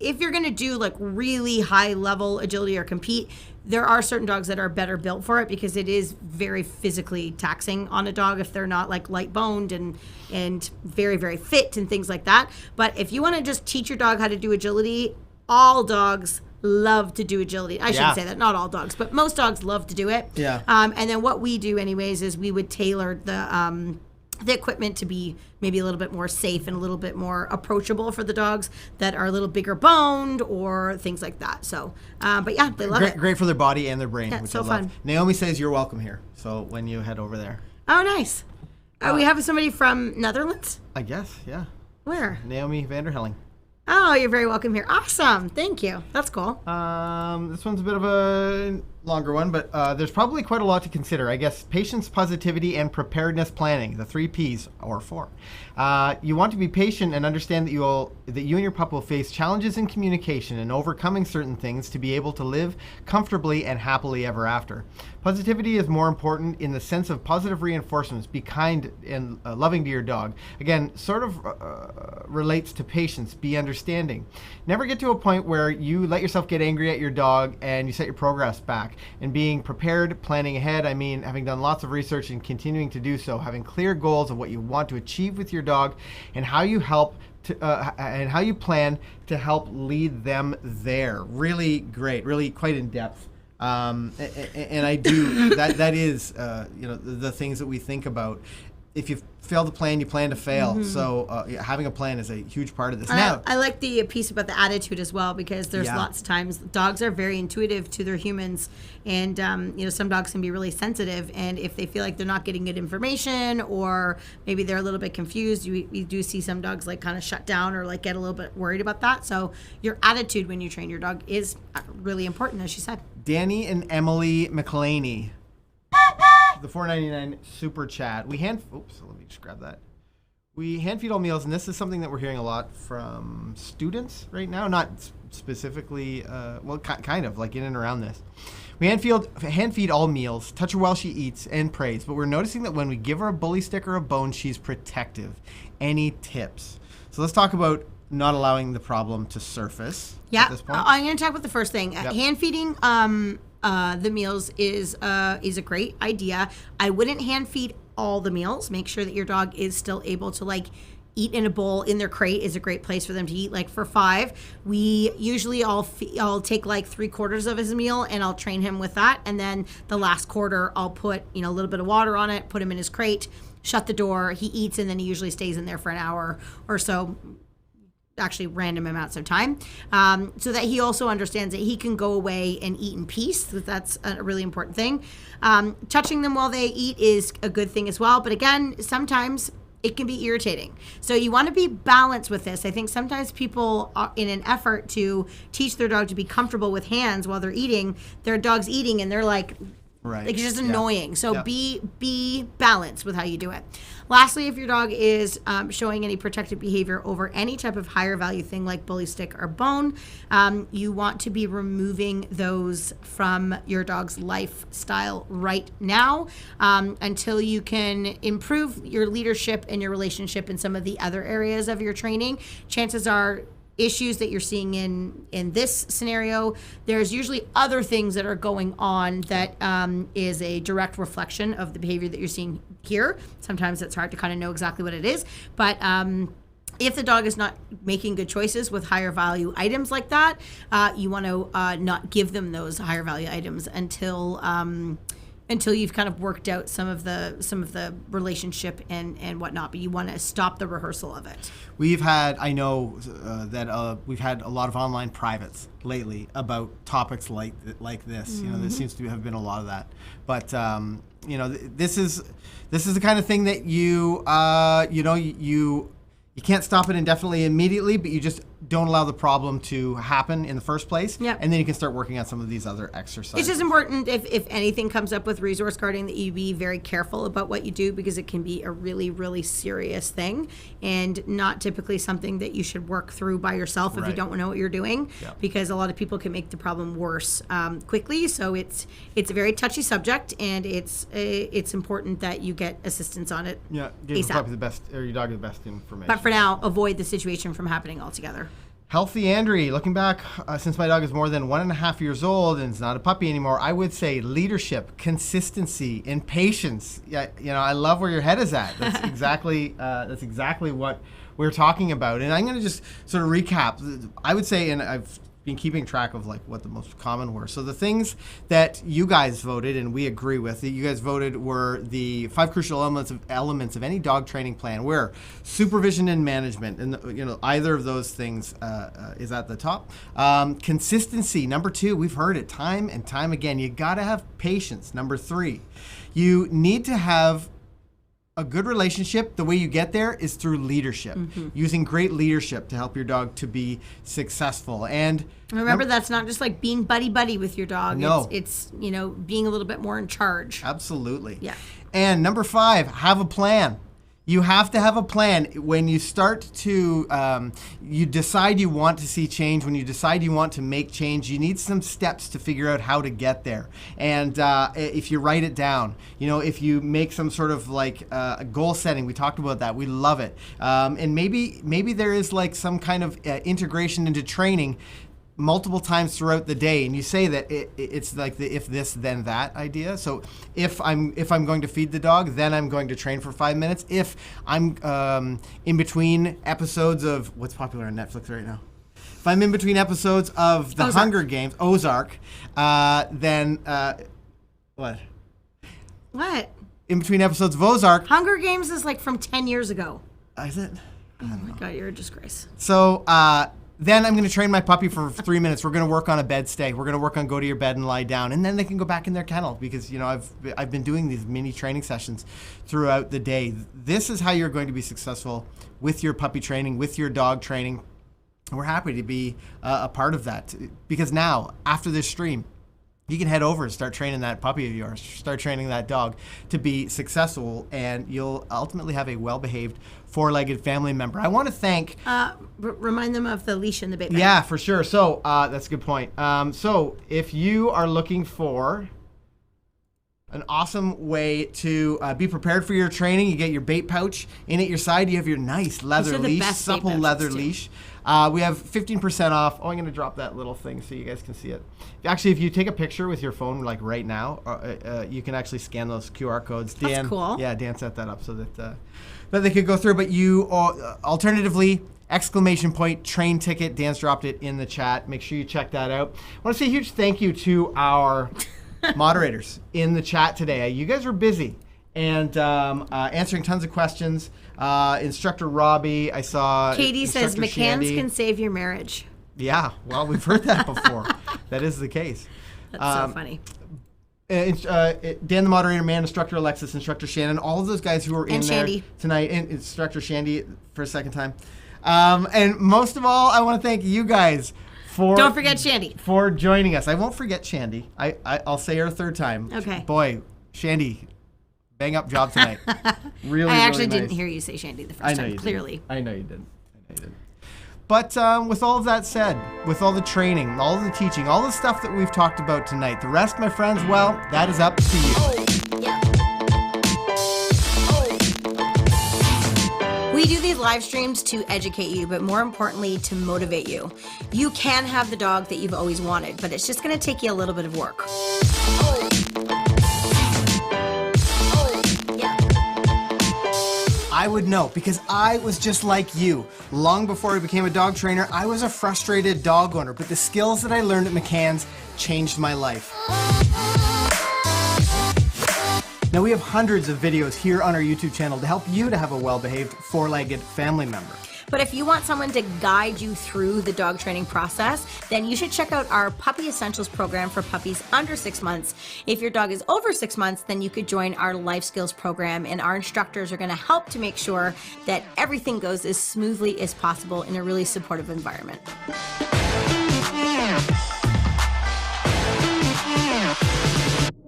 if you're going to do like really high level agility or compete, there are certain dogs that are better built for it because it is very physically taxing on a dog if they're not like light boned and very, very fit and things like that. But if you want to just teach your dog how to do agility, all dogs love to do agility. I shouldn't say that, not all dogs, but most dogs love to do it. Yeah. And then what we do anyways is we would tailor the equipment to be maybe a little bit more safe and a little bit more approachable for the dogs that are a little bigger boned or things like that. So, but yeah, they love it. Great for their body and their brain, yeah, which so I love. fun. Naomi says you're welcome here. So when you head over there. Oh, nice. We have somebody from Netherlands? I guess, yeah. Where? Naomi Vanderhelling. Oh, you're very welcome here. Awesome. Thank you. That's cool. This one's a bit of a longer one, but there's probably quite a lot to consider. I guess patience, positivity, and preparedness planning, the 3 Ps, or 4. You want to be patient and understand that you and your pup will face challenges in communication and overcoming certain things to be able to live comfortably and happily ever after. Positivity is more important in the sense of positive reinforcements. Be kind and loving to your dog. Again, sort of relates to patience. Be understanding. Never get to a point where you let yourself get angry at your dog and you set your progress back. And being prepared, planning ahead, I mean having done lots of research and continuing to do so, having clear goals of what you want to achieve with your dog and how you plan to help lead them there. Really great, really quite in depth. And I do that is the things that we think about. If you fail to plan, you plan to fail. Mm-hmm. So having a plan is a huge part of this. I like the piece about the attitude as well, because there's lots of times dogs are very intuitive to their humans, and some dogs can be really sensitive, and if they feel like they're not getting good information or maybe they're a little bit confused, you do see some dogs like kind of shut down or like get a little bit worried about that. So your attitude when you train your dog is really important, as you said. Danny and Emily McClaney, the $4.99 super chat. Let me just grab that. We hand feed all meals, and this is something that we're hearing a lot from students right now. Not specifically, kind of like in and around this. We hand feed all meals, touch her while she eats, and prays. But we're noticing that when we give her a bully stick or a bone, she's protective. Any tips? So let's talk about not allowing the problem to surface at this point. I'm going to talk about the first thing. Yep. Hand feeding the meals is a great idea. I wouldn't hand feed all the meals. Make sure that your dog is still able to eat in a bowl. In their crate is a great place for them to eat. For 5, we usually I'll take 3/4 of his meal and I'll train him with that, and then the last quarter I'll put a little bit of water on it, put him in his crate, shut the door, he eats, and then he usually stays in there for an hour or so. Actually random amounts of time, so that he also understands that he can go away and eat in peace. That's a really important thing. Touching them while they eat is a good thing as well, but again, sometimes it can be irritating. So you want to be balanced with this. I think sometimes people are, in an effort to teach their dog to be comfortable with hands while they're eating, their dog's eating and they're like it's just annoying. So be balanced with how you do it. Lastly, if your dog is showing any protective behavior over any type of higher value thing like bully stick or bone, you want to be removing those from your dog's lifestyle right now until you can improve your leadership and your relationship in some of the other areas of your training. Chances are issues that you're seeing in this scenario, there's usually other things that are going on that is a direct reflection of the behavior that you're seeing here. Sometimes it's hard to kind of know exactly what it is, but if the dog is not making good choices with higher value items like that, you want to not give them those higher value items until you've kind of worked out some of the relationship and whatnot, but you want to stop the rehearsal of it. We've had a lot of online privates lately about topics like this. Mm-hmm. There seems to have been a lot of that. But this is the kind of thing that you can't stop it indefinitely immediately, but you just don't allow the problem to happen in the first place. Yep. And then you can start working on some of these other exercises. It's just important if anything comes up with resource guarding that you be very careful about what you do, because it can be a really, really serious thing and not typically something that you should work through by yourself if you don't know what you're doing, because a lot of people can make the problem worse quickly. So it's a very touchy subject, and it's important that you get assistance on it. Yeah, give your puppy the best, or your dog the best information. But for now, avoid the situation from happening altogether. Healthy Andrew, looking back, since my dog is more than 1.5 years old and is not a puppy anymore, I would say leadership, consistency, and patience. Yeah, I love where your head is at. That's exactly what we're talking about. And I'm going to just sort of recap. I would say, and I've been keeping track of what the most common were. So the things that you guys voted and we agree with, that you guys voted, were the 5 crucial elements of any dog training plan, where supervision and management, and either of those things is at the top. Consistency, number 2, we've heard it time and time again. You got to have patience. Number 3, you need to have a good relationship, the way you get there is through leadership, using great leadership to help your dog to be successful. And remember, that's not just like being buddy-buddy with your dog. No. It's being a little bit more in charge. Absolutely. Yeah. And number 5, have a plan. You have to have a plan. When you start to, you decide you want to see change, when you decide you want to make change, you need some steps to figure out how to get there. And if you write it down, if you make some sort of like a goal setting, we talked about that, we love it. And maybe there is like some kind of integration into training multiple times throughout the day, and you say that it's like the if this then that idea. So if I'm going to feed the dog, then I'm going to train for 5 minutes. If I'm in between episodes of what's popular on Netflix right now, if I'm in between episodes of the Hunger Games, Ozark, then what? In between episodes of Ozark, Hunger Games is like from 10 years ago. Is it? Oh my God, you're a disgrace. So then I'm going to train my puppy for 3 minutes. We're going to work on a bed stay. We're going to work on go to your bed and lie down. And then they can go back in their kennel because, I've been doing these mini training sessions throughout the day. This is how you're going to be successful with your puppy training, with your dog training. And we're happy to be a part of that because now, after this stream, you can head over and start training that puppy of yours, start training that dog to be successful, and you'll ultimately have a well-behaved, four-legged family member. I want to thank... remind them of the leash and the bait bag. Yeah, for sure. So that's a good point. So if you are looking for an awesome way to be prepared for your training, you get your bait pouch. In at your side, you have your nice leather leash, supple leather leash. We have 15% off. Oh, I'm going to drop that little thing so you guys can see it. Actually, if you take a picture with your phone, like right now, you can actually scan those QR codes. That's cool. Yeah, Dan set that up so that they could go through. But you, alternatively, ! Train ticket. Dan's dropped it in the chat. Make sure you check that out. I want to say a huge thank you to our moderators in the chat today. You guys were busy and answering tons of questions. Instructor Robbie, I saw. Katie says Instructor McCann's Shandy. can save your marriage. Yeah, well, we've heard that before. That is the case. That's so funny. Dan the moderator, man, Instructor Alexis, Instructor Shannon, all of those guys who were in there tonight, and Instructor Shandy for a second time. And most of all, I want to thank you guys for... Don't forget Shandy. For joining us. I won't forget Shandy. I'll say her a third time. Okay. Boy, Shandy, bang up job tonight. Really, I actually really nice. didn't hear you say Shandy the first time, clearly. I know you didn't. But with all of that said, with all the training, all of the teaching, all the stuff that we've talked about tonight, the rest, my friends, well, that is up to you. We do these live streams to educate you, but more importantly, to motivate you. You can have the dog that you've always wanted, but it's just going to take you a little bit of work. I would know because I was just like you. Long before I became a dog trainer, I was a frustrated dog owner, but the skills that I learned at McCann's changed my life. Now we have hundreds of videos here on our YouTube channel to help you to have a well-behaved, four-legged family member. But if you want someone to guide you through the dog training process, then you should check out our Puppy Essentials program for puppies under 6 months. If your dog is over 6 months, then you could join our Life Skills program, and our instructors are going to help to make sure that everything goes as smoothly as possible in a really supportive environment.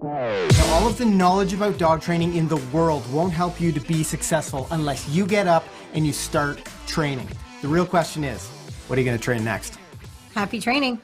Now, all of the knowledge about dog training in the world won't help you to be successful unless you get up and you start training. The real question is, what are you going to train next? Happy training.